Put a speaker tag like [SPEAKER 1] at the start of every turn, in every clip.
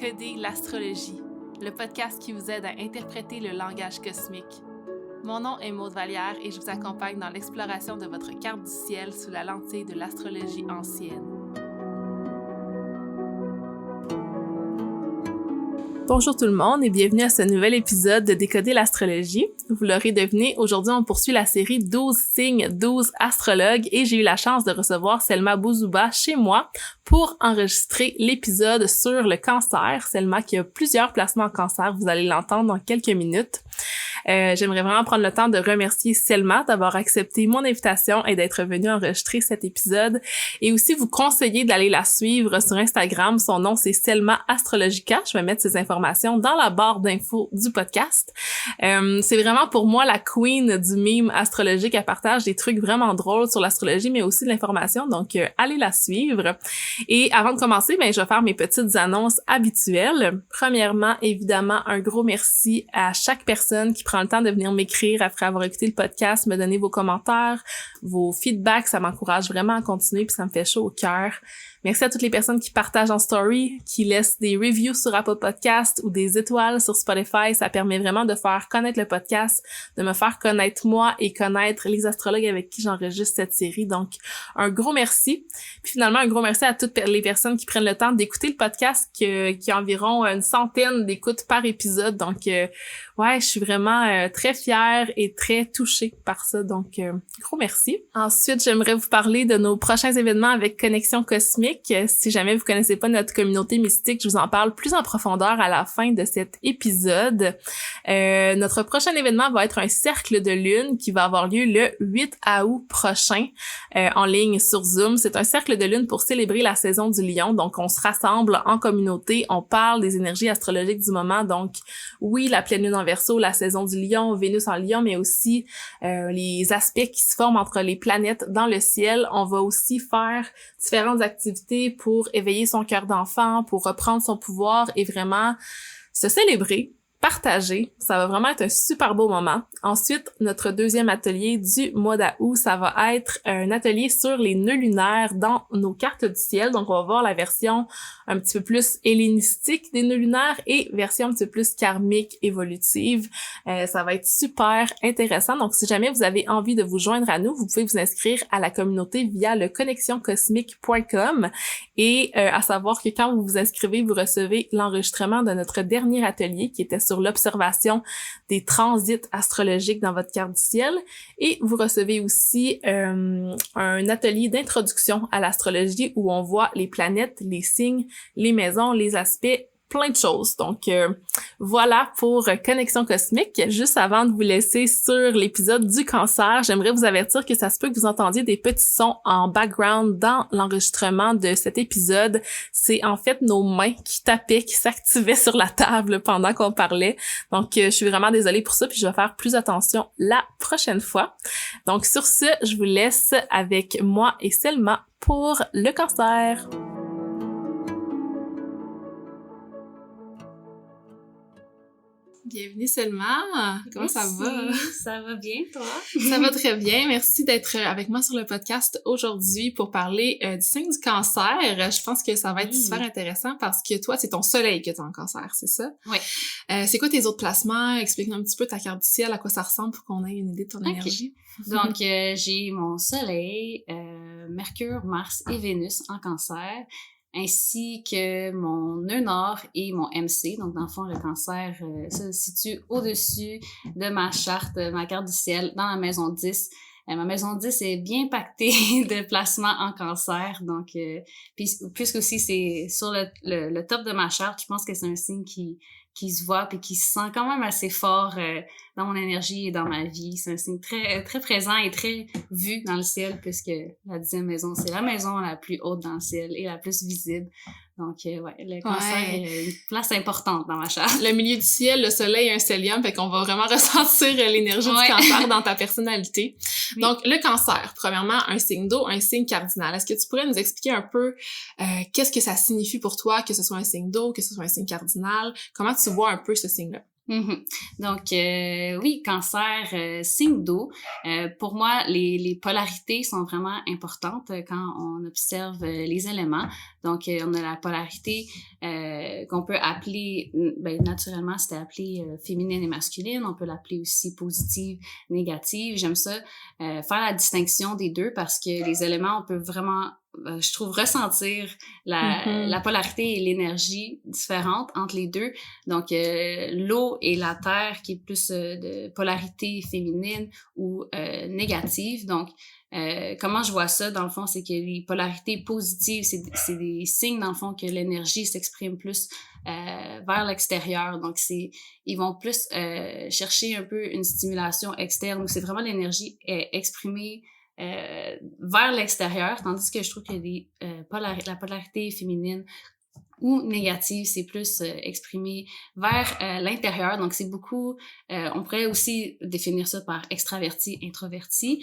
[SPEAKER 1] Décoder l'astrologie, le podcast qui vous aide à interpréter le langage cosmique. Mon nom est Maude Vallière et je vous accompagne dans l'exploration de votre carte du ciel sous la lentille de l'astrologie ancienne. Bonjour tout le monde et bienvenue à ce nouvel épisode de Décoder l'astrologie. Vous l'aurez deviné, aujourd'hui on poursuit la série 12 signes, 12 astrologues et j'ai eu la chance de recevoir Selma Bouzouba chez moi pour enregistrer l'épisode sur le cancer. Selma qui a plusieurs placements en cancer, vous allez l'entendre dans quelques minutes. J'aimerais vraiment prendre le temps de remercier Selma d'avoir accepté mon invitation et d'être venue enregistrer cet épisode et aussi vous conseiller d'aller la suivre sur Instagram. Son nom, c'est Selma Astrologica. Je vais mettre ses informations dans la barre d'infos du podcast. C'est vraiment pour moi la queen du meme astrologique. Elle partage des trucs vraiment drôles sur l'astrologie, mais aussi de l'information. Donc, allez la suivre. Et avant de commencer, je vais faire mes petites annonces habituelles. Premièrement, évidemment, un gros merci à chaque personne qui prend le temps de venir m'écrire après avoir écouté le podcast, me donner vos commentaires, vos feedbacks, ça m'encourage vraiment à continuer puis ça me fait chaud au cœur. Merci à toutes les personnes qui partagent en story, qui laissent des reviews sur Apple Podcast ou des étoiles sur Spotify. Ça permet vraiment de faire connaître le podcast, de me faire connaître moi et connaître les astrologues avec qui j'enregistre cette série. Donc, un gros merci. Puis finalement, un gros merci à toutes les personnes qui prennent le temps d'écouter le podcast, qui a environ une centaine d'écoutes par épisode. Donc, je suis vraiment très fière et très touchée par ça. Donc, gros merci. Ensuite, j'aimerais vous parler de nos prochains événements avec Connexion Cosmique. Si jamais vous connaissez pas notre communauté mystique, je vous en parle plus en profondeur à la fin de cet épisode. Notre prochain événement va être un cercle de lune qui va avoir lieu le 8 août prochain en ligne sur Zoom. C'est un cercle de lune pour célébrer la saison du lion. Donc, on se rassemble en communauté, on parle des énergies astrologiques du moment. Donc, oui, la pleine lune en Verseau, la saison du lion, Vénus en lion, mais aussi les aspects qui se forment entre les planètes dans le ciel. On va aussi faire différentes activités pour éveiller son cœur d'enfant, pour reprendre son pouvoir et vraiment se célébrer, partager. Ça va vraiment être un super beau moment. Ensuite, notre deuxième atelier du mois d'août, ça va être un atelier sur les nœuds lunaires dans nos cartes du ciel. Donc, on va voir la version un petit peu plus hellénistique des nœuds lunaires et version un petit peu plus karmique, évolutive. Ça va être super intéressant. Donc, si jamais vous avez envie de vous joindre à nous, vous pouvez vous inscrire à la communauté via le connexioncosmique.com et à savoir que quand vous vous inscrivez, vous recevez l'enregistrement de notre dernier atelier qui était sur l'observation des transits astrologiques dans votre carte du ciel et vous recevez aussi un atelier d'introduction à l'astrologie où on voit les planètes, les signes, les maisons, les aspects, plein de choses. Donc, voilà pour Connexion Cosmique. Juste avant de vous laisser sur l'épisode du cancer, j'aimerais vous avertir que ça se peut que vous entendiez des petits sons en background dans l'enregistrement de cet épisode. C'est en fait nos mains qui tapaient, qui s'activaient sur la table pendant qu'on parlait. Donc, je suis vraiment désolée pour ça, puis je vais faire plus attention la prochaine fois. Donc, sur ce, je vous laisse avec moi et Selma pour le cancer. Bienvenue Selma, comment
[SPEAKER 2] Merci.
[SPEAKER 1] Ça va?
[SPEAKER 2] Ça va bien, toi?
[SPEAKER 1] Ça va très bien, merci d'être avec moi sur le podcast aujourd'hui pour parler du signe du cancer. Je pense que ça va être super intéressant parce que toi, c'est ton soleil que tu as en cancer, c'est ça?
[SPEAKER 2] Oui.
[SPEAKER 1] C'est quoi tes autres placements? Explique-nous un petit peu ta carte du ciel, à quoi ça ressemble pour qu'on ait une idée de ton énergie.
[SPEAKER 2] Donc, j'ai mon soleil, Mercure, Mars et Vénus en cancer, ainsi que mon nœud nord et mon MC. Donc, dans le fond, le cancer se situe au-dessus de ma charte, ma carte du ciel, dans la maison 10. Ma maison 10 est bien pactée de placements en cancer. Donc, puisque aussi c'est sur le top de ma charte, je pense que c'est un signe qui se voit puis qui se sent quand même assez fort dans mon énergie et dans ma vie. C'est un signe très très présent et très vu dans le ciel puisque la 10e maison, c'est la maison la plus haute dans le ciel et la plus visible. Donc, le cancer est une place importante dans ma charte.
[SPEAKER 1] Le milieu du ciel, le soleil et un stellium, fait qu'on va vraiment ressentir l'énergie du cancer dans ta personnalité. Oui. Donc, le cancer, premièrement, un signe d'eau, un signe cardinal. Est-ce que tu pourrais nous expliquer un peu qu'est-ce que ça signifie pour toi, que ce soit un signe d'eau, que ce soit un signe cardinal? Comment tu vois un peu ce signe-là?
[SPEAKER 2] Mhm. Donc, oui, cancer, signe d'eau. Pour moi, les polarités sont vraiment importantes quand on observe les éléments. Donc, on a la polarité qu'on peut appeler, ben, naturellement, c'était appelé féminine et masculine. On peut l'appeler aussi positive, négative. J'aime ça, faire la distinction des deux parce que les éléments, on peut vraiment je trouve ressentir la polarité et l'énergie différente entre les deux. Donc, l'eau et la terre qui est plus de polarité féminine ou négative. Donc, comment je vois ça, dans le fond, c'est que les polarités positives, c'est des signes, dans le fond, que l'énergie s'exprime plus vers l'extérieur. Donc, ils vont plus chercher un peu une stimulation externe où c'est vraiment l'énergie exprimée vers l'extérieur, tandis que je trouve que la polarité féminine ou négative, c'est plus exprimé vers l'intérieur. Donc, c'est beaucoup... on pourrait aussi définir ça par extraverti, introverti.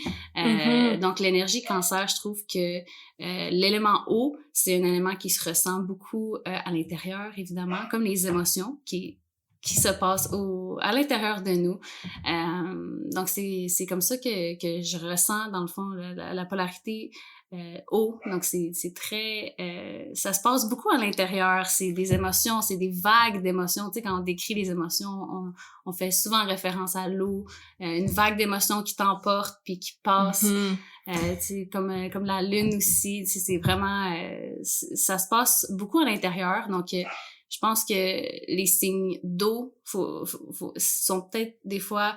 [SPEAKER 2] Donc, l'énergie cancer, je trouve que l'élément eau, c'est un élément qui se ressent beaucoup à l'intérieur, évidemment, comme les émotions qui se passe à l'intérieur de nous. Donc, c'est comme ça que je ressens, dans le fond, la polarité eau. Donc, c'est très... ça se passe beaucoup à l'intérieur. C'est des émotions, c'est des vagues d'émotions. Tu sais, quand on décrit les émotions, on fait souvent référence à l'eau. Une vague d'émotions qui t'emporte puis qui passe. Tu sais, comme la lune aussi. Tu sais, c'est vraiment... ça se passe beaucoup à l'intérieur. Donc, je pense que les signes d'eau sont peut-être des fois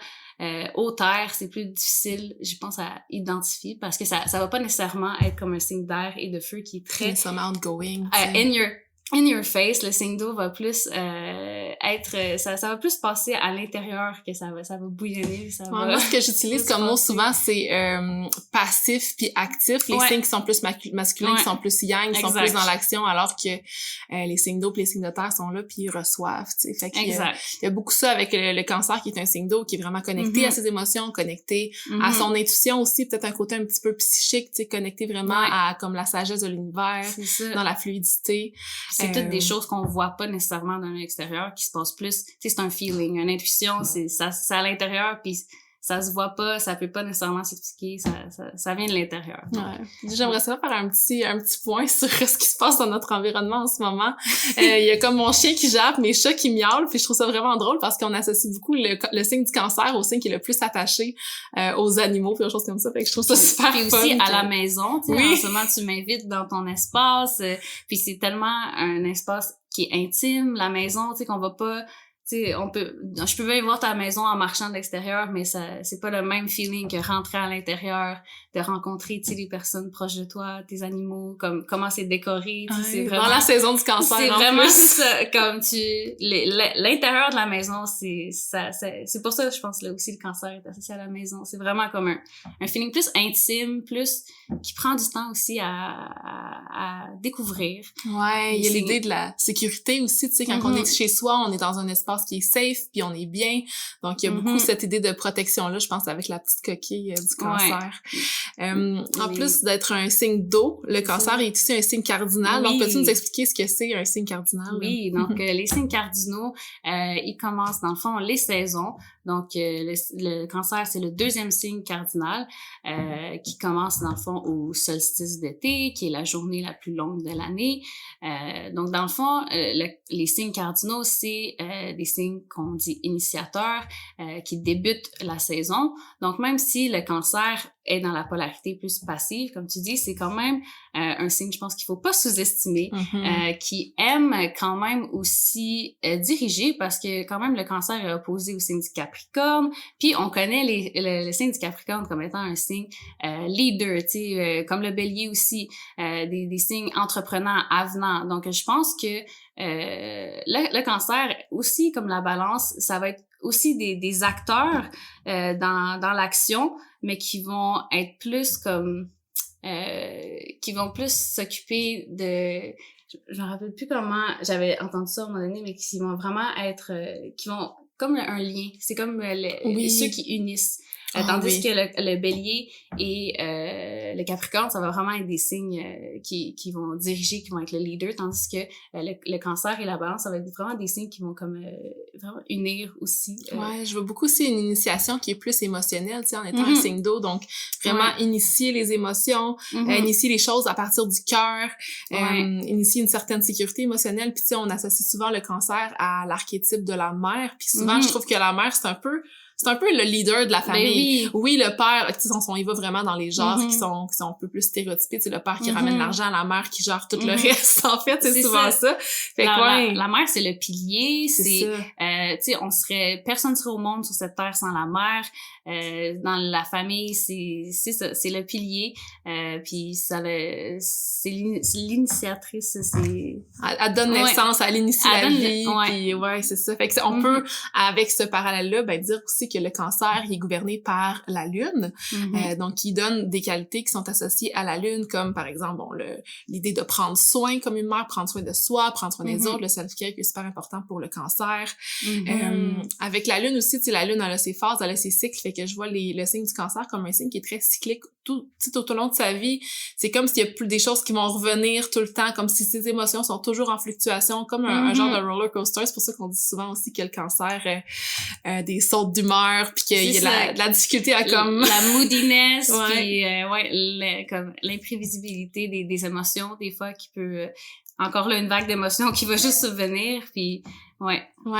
[SPEAKER 2] eau, terre, c'est plus difficile, je pense, à identifier parce que ça va pas nécessairement être comme un signe d'air et de feu qui est très
[SPEAKER 1] outgoing,
[SPEAKER 2] in your face. Le signe d'eau va plus être ça va plus passer à l'intérieur que ça va bouillonner, ça va.
[SPEAKER 1] Moi, ce que j'utilise comme mot souvent, c'est passif puis actif. Les signes qui sont plus masculins, qui sont plus yang, qui sont plus dans l'action, alors que les signes d'eau puis les signes de terre sont là puis ils reçoivent, tu sais. Fait qu'il y a beaucoup ça avec le cancer qui est un signe d'eau qui est vraiment connecté à ses émotions, connecté à son intuition aussi, peut-être un côté un petit peu psychique, tu sais, connecté vraiment à comme la sagesse de l'univers, dans la fluidité.
[SPEAKER 2] C'est toutes des choses qu'on voit pas nécessairement dans l'extérieur, qui se passent plus, tu sais, c'est un feeling, une intuition, c'est à l'intérieur, puis ça se voit pas, ça peut pas nécessairement s'expliquer, ça vient de l'intérieur.
[SPEAKER 1] Ouais. J'aimerais ça faire un petit point sur ce qui se passe dans notre environnement en ce moment. Il y a comme mon chien qui jappe, mes chats qui miaulent, puis je trouve ça vraiment drôle parce qu'on associe beaucoup le signe du cancer au signe qui est le plus attaché aux animaux, puis des choses comme ça. Fait que je trouve ça super fun.
[SPEAKER 2] Puis aussi à la maison, tu sais, en ce moment tu m'invites dans ton espace, puis c'est tellement un espace qui est intime, la maison, tu sais, qu'on va pas... Tu sais, je peux bien voir ta maison en marchant de l'extérieur, mais c'est pas le même feeling que rentrer à l'intérieur, de rencontrer, tu sais, les personnes proches de toi, tes animaux, comme comment c'est décoré, tu sais, c'est vraiment...
[SPEAKER 1] Dans la saison du cancer,
[SPEAKER 2] c'est vraiment ça, comme l'intérieur de la maison, c'est pour ça, je pense, là aussi, le cancer est associé à la maison. C'est vraiment comme un feeling plus intime, plus, qui prend du temps aussi à découvrir.
[SPEAKER 1] Ouais, il y a l'idée de la sécurité aussi, tu sais, quand on est chez soi, on est dans un espace qui est safe, puis on est bien. Donc, il y a beaucoup cette idée de protection-là, je pense, avec la petite coquille du cancer. En plus d'être un signe d'eau, le cancer est aussi un signe cardinal. Donc, peux-tu nous expliquer ce que c'est un signe cardinal?
[SPEAKER 2] Oui, donc les signes cardinaux, ils commencent, dans le fond, les saisons. Donc, le cancer, c'est le deuxième signe cardinal qui commence, dans le fond, au solstice d'été, qui est la journée la plus longue de l'année. Donc, dans le fond, les signes cardinaux, c'est des signes qu'on dit initiateurs, qui débutent la saison. Donc, même si le cancer est dans la polarité plus passive, comme tu dis, c'est quand même un signe, je pense qu'il faut pas sous-estimer, qui aime quand même aussi diriger, parce que quand même le cancer est opposé au signe du Capricorne, puis on connaît le signe du Capricorne comme étant un signe leader, tu sais, comme le Bélier aussi, des signes entreprenants, avenants. Donc je pense que le cancer aussi, comme la Balance, ça va être aussi des acteurs dans l'action, mais qui vont être plus comme qui vont plus s'occuper de, je me rappelle plus comment j'avais entendu ça à un moment donné, mais qui vont vraiment être qui vont comme un lien, c'est comme ceux qui unissent. Tandis que le Bélier est le Capricorne, ça va vraiment être des signes qui vont diriger, qui vont être le leader, tandis que le Cancer et la Balance, ça va être vraiment des signes qui vont comme vraiment unir aussi.
[SPEAKER 1] Ouais, je vois beaucoup aussi une initiation qui est plus émotionnelle, tu sais, en étant un signe d'eau, donc vraiment initier les émotions, initier les choses à partir du cœur, initier une certaine sécurité émotionnelle, puis tu sais, on associe souvent le Cancer à l'archétype de la mère, puis souvent je trouve que la mère c'est un peu le leader de la famille. Oui, le père, tu sais, il va vraiment dans les genres qui sont un peu plus stéréotypés, tu sais, le père qui ramène l'argent, la mère qui gère tout le reste, en fait, c'est souvent ça. Fait
[SPEAKER 2] la mère, c'est le pilier, tu sais, personne serait au monde sur cette terre sans la mère. Dans la famille, c'est ça, c'est le pilier. Puis c'est l'initiatrice,
[SPEAKER 1] elle donne naissance, elle initie la vie, puis c'est ça. Fait que on peut, avec ce parallèle-là, dire aussi que le Cancer, il est gouverné par la Lune, donc il donne des qualités qui sont associées à la Lune, comme par exemple, l'idée de prendre soin comme une mère, prendre soin de soi, prendre soin des autres, le self-care qui est super important pour le Cancer. Avec la Lune aussi, tu sais, la Lune, elle a ses phases, elle a ses cycles, fait que je vois le signe du Cancer comme un signe qui est très cyclique tout au long de sa vie. C'est comme s'il y a plus des choses qui vont revenir tout le temps, comme si ses émotions sont toujours en fluctuation, comme un genre de roller coaster. C'est pour ça qu'on dit souvent aussi que le Cancer des sautes d'humeur, puis qu'il y a de la difficulté à comme
[SPEAKER 2] la moodiness, puis comme l'imprévisibilité des émotions des fois qui peut encore là une vague d'émotions qui va juste subvenir, puis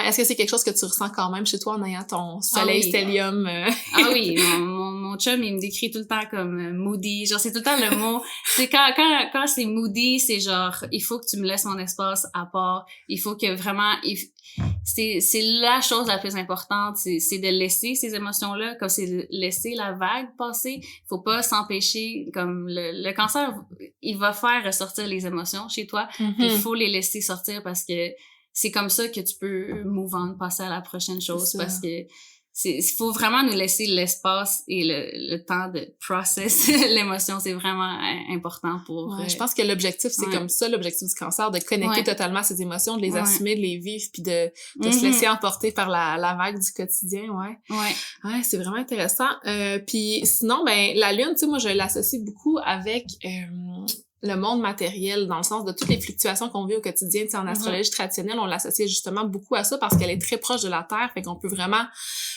[SPEAKER 1] est-ce que c'est quelque chose que tu ressens quand même chez toi en ayant ton soleil stellium?
[SPEAKER 2] Ah oui, mon chum, il me décrit tout le temps comme moody. Genre, c'est tout le temps le mot. C'est quand c'est moody, c'est genre, il faut que tu me laisses mon espace à part. Il faut que vraiment, c'est la chose la plus importante, c'est de laisser ces émotions-là, comme c'est de laisser la vague passer. Faut pas s'empêcher, comme le Cancer, il va faire ressortir les émotions chez toi. Il faut les laisser sortir parce que c'est comme ça que tu peux move on, passer à la prochaine chose, parce que il faut vraiment nous laisser l'espace et le temps de process l'émotion. C'est vraiment important pour...
[SPEAKER 1] je pense que l'objectif, c'est comme ça, l'objectif du Cancer, de connecter totalement à ces émotions, de les assumer, de les vivre, puis de se laisser emporter par la vague du quotidien, c'est vraiment intéressant. Puis sinon, la Lune, tu sais, moi, je l'associe beaucoup avec... le monde matériel, dans le sens de toutes les fluctuations qu'on vit au quotidien. Tu sais, en astrologie traditionnelle, on l'associe justement beaucoup à ça parce qu'elle est très proche de la Terre, fait qu'on peut vraiment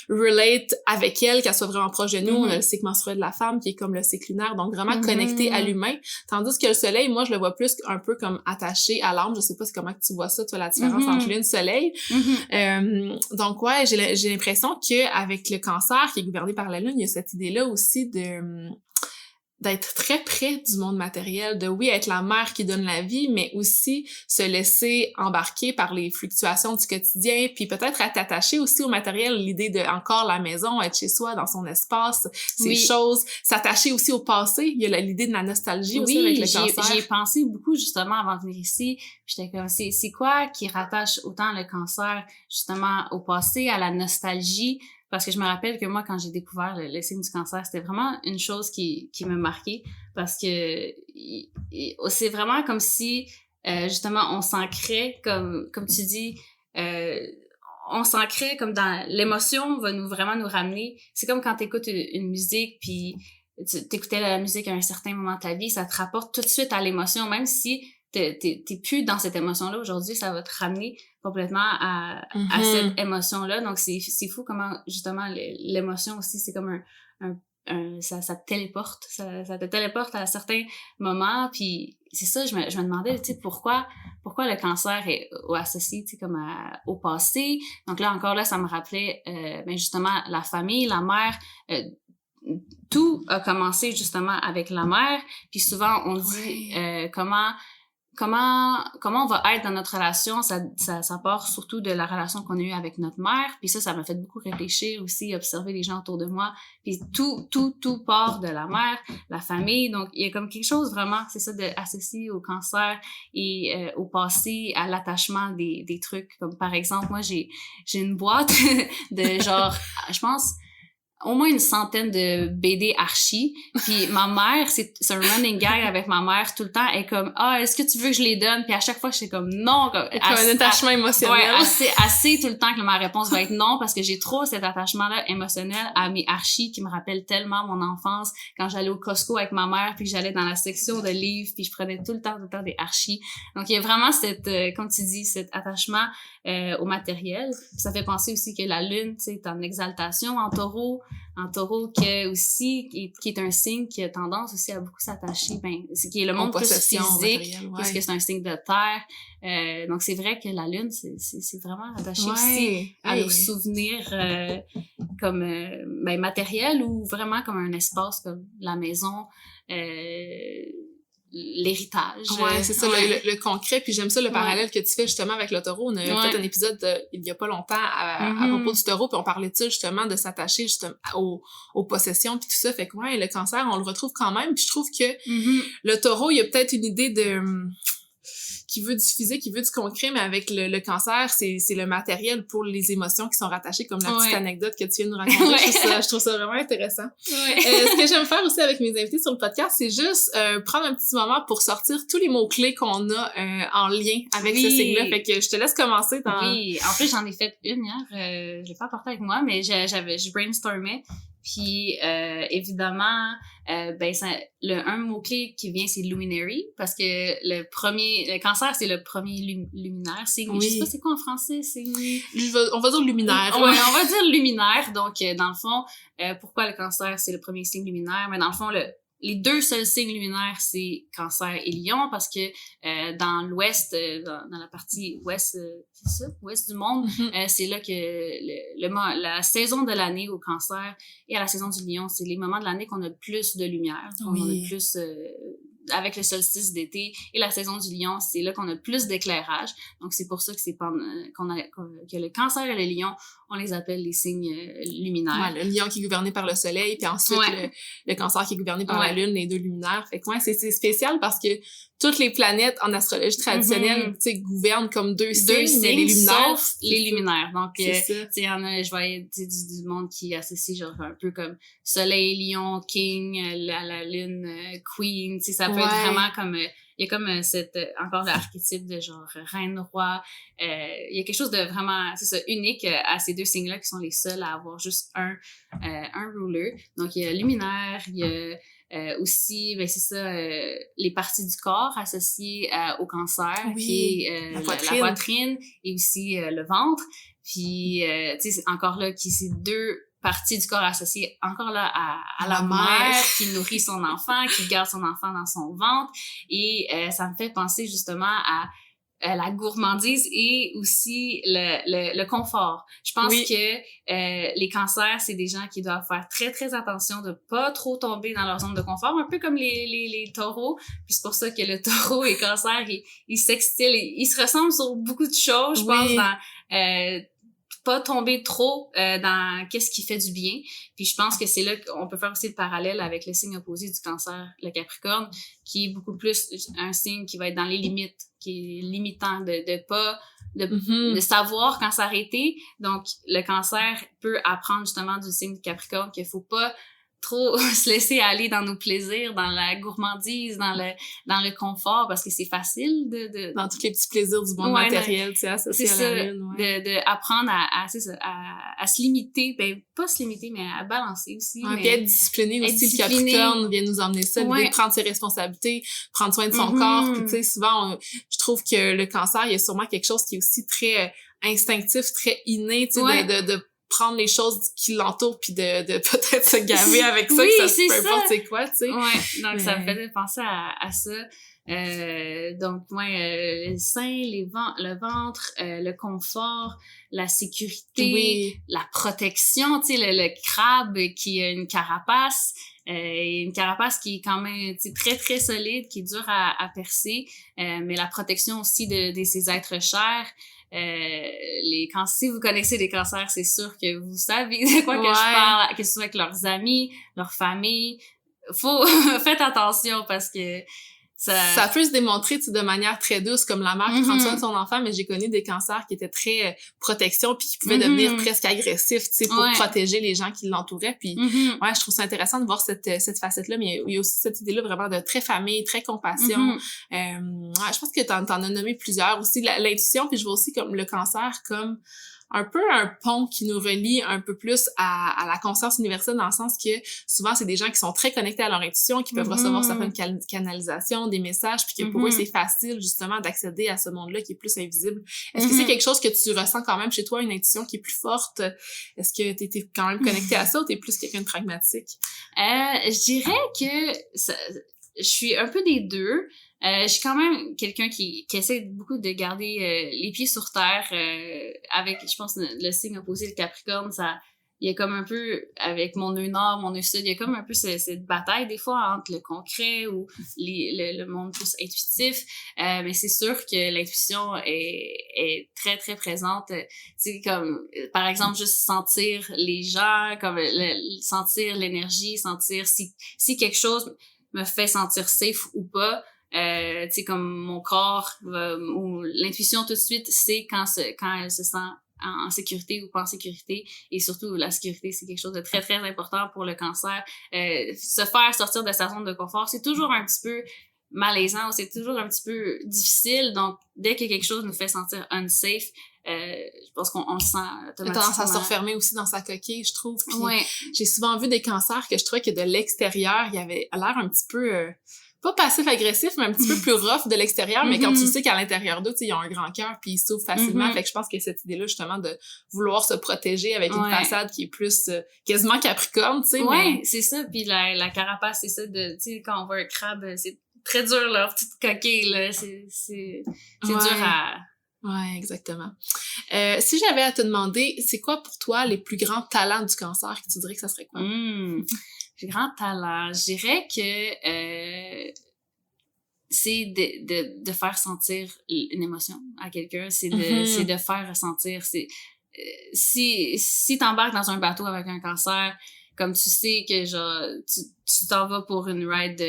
[SPEAKER 1] relate avec elle, qu'elle soit vraiment proche de nous. On a le cycle menstruel de la femme qui est comme le cycle lunaire, donc vraiment connecté à l'humain. Tandis que le soleil, moi, je le vois plus un peu comme attaché à l'âme. Je sais pas comment tu vois ça, toi, la différence entre lune-soleil. Donc j'ai l'impression que avec le Cancer qui est gouverné par la Lune, il y a cette idée-là aussi d'être très près du monde matériel, de être la mère qui donne la vie, mais aussi se laisser embarquer par les fluctuations du quotidien, puis peut-être être attaché aussi au matériel, l'idée de encore la maison, être chez soi, dans son espace, ces choses, s'attacher aussi au passé. Il y a l'idée de la nostalgie aussi avec le Cancer.
[SPEAKER 2] J'y ai pensé beaucoup justement avant de venir ici. J'étais comme, c'est quoi qui rattache autant le Cancer justement au passé, à la nostalgie? Parce que je me rappelle que moi, quand j'ai découvert le signe du Cancer, c'était vraiment une chose qui m'a marquée, parce que c'est vraiment comme si, justement, on s'ancrait, comme tu dis, on s'ancrait comme dans l'émotion va vraiment nous ramener. C'est comme quand t'écoutes une musique, puis t'écoutais la musique à un certain moment de ta vie, ça te rapporte tout de suite à l'émotion, même si t'es plus dans cette émotion-là aujourd'hui, ça va te ramener complètement à cette émotion-là. Donc, c'est fou comment, justement, l'émotion aussi, c'est comme ça te téléporte. Ça te téléporte à certains moments. Puis, c'est ça, je me demandais, tu sais, pourquoi le Cancer est associé, tu sais, comme au passé. Donc là, encore là, ça me rappelait, justement, la famille, la mère, tout a commencé justement avec la mère. Puis souvent, on dit comment on va être dans notre relation, ça part surtout de la relation qu'on a eue avec notre mère. Puis ça m'a fait beaucoup réfléchir aussi, observer les gens autour de moi. Puis tout part de la mère, la famille. Donc, il y a comme quelque chose vraiment, c'est ça, associé au Cancer et au passé, à l'attachement des trucs. Comme par exemple, moi, j'ai une boîte de genre, je pense, au moins une centaine de BD Archie. Puis ma mère, c'est un running gag avec ma mère tout le temps. Elle est comme, est-ce que tu veux que je les donne? Puis à chaque fois, je suis comme, non. Comme
[SPEAKER 1] un attachement émotionnel.
[SPEAKER 2] Ouais, assez tout le temps que ma réponse va être non, parce que j'ai trop cet attachement-là émotionnel à mes Archie qui me rappellent tellement mon enfance quand j'allais au Costco avec ma mère, puis que j'allais dans la section de livres, puis je prenais tout le temps des Archie. Donc il y a vraiment comme tu dis, cet attachement au matériel. Puis ça fait penser aussi que la lune, tu sais, est en exaltation en taureau qui est un signe qui a tendance aussi à beaucoup s'attacher, qui est le monde plus physique, puisque c'est un signe de terre. Donc c'est vrai que la lune, c'est vraiment attaché aussi à nos souvenirs comme matériels, ou vraiment comme un espace comme la maison, l'héritage.
[SPEAKER 1] Ouais, c'est ça, le concret. Puis j'aime ça, le parallèle que tu fais justement avec le taureau. On a fait un épisode il y a pas longtemps à propos du taureau, puis on parlait de ça justement, de s'attacher justement aux possessions puis tout ça. Fait que le cancer, on le retrouve quand même. Puis je trouve que le taureau, il y a peut-être une idée qui veut du physique, qui veut du concret, mais avec le cancer, c'est le matériel pour les émotions qui sont rattachées, comme la petite anecdote que tu viens de nous raconter. Je trouve ça vraiment intéressant. Ce que j'aime faire aussi avec mes invités sur le podcast, c'est juste prendre un petit moment pour sortir tous les mots-clés qu'on a en lien avec ce signe-là. Fait que je te laisse commencer dans...
[SPEAKER 2] Oui, en plus, j'en ai fait une hier. Je l'ai pas apporté avec moi, mais je brainstormais. Puis évidemment, un mot-clé qui vient, c'est luminary, parce que le cancer, c'est le premier luminaire. Je sais pas c'est quoi en français,
[SPEAKER 1] on va dire luminaire.
[SPEAKER 2] Ouais, on va dire luminaire. Donc, dans le fond, pourquoi le cancer, c'est le premier signe luminaire? Mais dans le fond, les deux seuls signes luminaires, c'est Cancer et Lion, parce que dans l'ouest, dans la partie ouest, c'est ça, ouest du monde, c'est là que la saison de l'année au Cancer et à la saison du Lion, c'est les moments de l'année qu'on a le plus de lumière, qu'on a le plus avec le solstice d'été et la saison du Lion, c'est là qu'on a le plus d'éclairage. Donc c'est pour ça que que le Cancer et le Lion, on les appelle les signes luminaires.
[SPEAKER 1] Ouais, le Lion qui est gouverné par le soleil, puis ensuite le Cancer qui est gouverné par la lune, les deux luminaires. Fait que c'est spécial parce que toutes les planètes en astrologie traditionnelle, tu sais, gouvernent comme deux signes, mais les luminaires,
[SPEAKER 2] sauf les luminaires. Donc tu sais, il y en a, je voyais du monde qui associe genre un peu comme soleil, lion, king, la lune, queen, tu sais, ça peut être vraiment comme il y a comme encore l'archétype de genre reine roi. Il y a quelque chose de vraiment, c'est ça, unique à ces deux signes-là qui sont les seuls à avoir juste un ruler. Donc il y a luminaire, il y a aussi, c'est ça, les parties du corps associées au cancer, qui est la poitrine et aussi le ventre. Puis, tu sais, encore là, c'est deux partie du corps associée encore là à la mère qui nourrit son enfant, qui garde son enfant dans son ventre. Et ça me fait penser justement à la gourmandise et aussi le confort. Je pense que les cancers, c'est des gens qui doivent faire très, très attention de pas trop tomber dans leur zone de confort, un peu comme les taureaux. Puis c'est pour ça que le taureau et le cancer, ils s'extilent, ils se ressemblent sur beaucoup de choses, je pense, dans... pas tomber trop dans qu'est-ce qui fait du bien. Puis je pense que c'est là qu'on peut faire aussi le parallèle avec le signe opposé du cancer, le Capricorne, qui est beaucoup plus un signe qui va être dans les limites, qui est limitant de savoir quand s'arrêter. Donc le cancer peut apprendre justement du signe du Capricorne qu'il faut pas trop se laisser aller dans nos plaisirs, dans la gourmandise, dans le confort, parce que c'est facile
[SPEAKER 1] dans tous les petits plaisirs du monde matériel, tu sais, associé à la lune.
[SPEAKER 2] De apprendre à se limiter, pas se limiter, mais à balancer aussi.
[SPEAKER 1] Puis être discipliné aussi, le Capricorne vient nous emmener ça, l'idée de prendre ses responsabilités, prendre soin de son corps, puis tu sais, souvent, je trouve que le cancer, il y a sûrement quelque chose qui est aussi très instinctif, très inné, tu sais, de prendre les choses qui l'entourent puis de peut-être se gaver avec ça, que ça peu importe c'est quoi, tu sais.
[SPEAKER 2] Ouais, donc ça me fait penser à ça. Donc les seins, le ventre, le confort, la sécurité, la protection, tu sais, le crabe qui a une carapace, qui est quand même très très solide, qui est dure à percer, mais la protection aussi de ses êtres chers. Si vous connaissez des cancers, c'est sûr que vous savez de quoi que je parle, que ce soit avec leurs amis, leur famille. Faites attention parce que
[SPEAKER 1] ça peut se démontrer, tu sais, de manière très douce, comme la mère qui prend soin de son enfant, mais j'ai connu des cancers qui étaient très protection, puis qui pouvaient devenir presque agressifs, tu sais, pour protéger les gens qui l'entouraient. Puis ouais, je trouve ça intéressant de voir cette facette-là, mais il y a aussi cette idée-là vraiment de très famille, très compassion. Ouais, je pense que t'en as nommé plusieurs aussi, l'intuition, puis je vois aussi comme le cancer comme un peu un pont qui nous relie un peu plus à la conscience universelle, dans le sens que souvent c'est des gens qui sont très connectés à leur intuition, qui peuvent recevoir certaines canalisations, des messages, puis que pour eux c'est facile justement d'accéder à ce monde-là qui est plus invisible. Est-ce que c'est quelque chose que tu ressens quand même chez toi, une intuition qui est plus forte? Est-ce que t'es quand même connecté à ça, ou t'es plus quelqu'un de pragmatique?
[SPEAKER 2] Je dirais que je suis un peu des deux. Je suis quand même quelqu'un qui essaie beaucoup de garder les pieds sur terre, avec, je pense, le signe opposé, le Capricorne. Ça, il y a comme un peu, avec mon nœud nord, mon nœud sud, il y a comme un peu cette bataille des fois entre le concret ou le monde plus intuitif. Mais c'est sûr que l'intuition est très très présente. C'est comme, par exemple, juste sentir les gens, comme sentir l'énergie, sentir si quelque chose me fait sentir safe ou pas. Tu sais, comme mon corps ou l'intuition tout de suite sait quand elle se sent en sécurité ou pas en sécurité, et surtout la sécurité, c'est quelque chose de très très important pour le cancer. Se faire sortir de sa zone de confort, c'est toujours un petit peu malaisant, c'est toujours un petit peu difficile. Donc dès que quelque chose nous fait sentir unsafe, je pense qu'on le sent automatiquement.
[SPEAKER 1] Tendance à se refermer aussi dans sa coquille, je trouve. Puis j'ai souvent vu des cancers que je trouvais que de l'extérieur, il y avait l'air un petit peu pas passif-agressif, mais un petit peu plus rough de l'extérieur, mais quand tu sais qu'à l'intérieur d'eux, tu sais, ils ont un grand cœur puis ils s'ouvrent facilement. Fait que je pense que cette idée-là, justement, de vouloir se protéger avec une façade qui est plus quasiment capricorne, tu sais.
[SPEAKER 2] Ouais, c'est ça. Puis la carapace, c'est ça, de, tu sais, quand on voit un crabe, c'est très dur, leur petite coquille, là. C'est dur à...
[SPEAKER 1] Ouais, exactement. Si j'avais à te demander, c'est quoi pour toi les plus grands talents du cancer, que tu dirais que ça serait quoi?
[SPEAKER 2] Plus grand talent, je dirais que c'est de faire sentir une émotion à quelqu'un, c'est de faire ressentir. Si t'embarques dans un bateau avec un cancer, comme tu sais que genre tu t'en vas pour une ride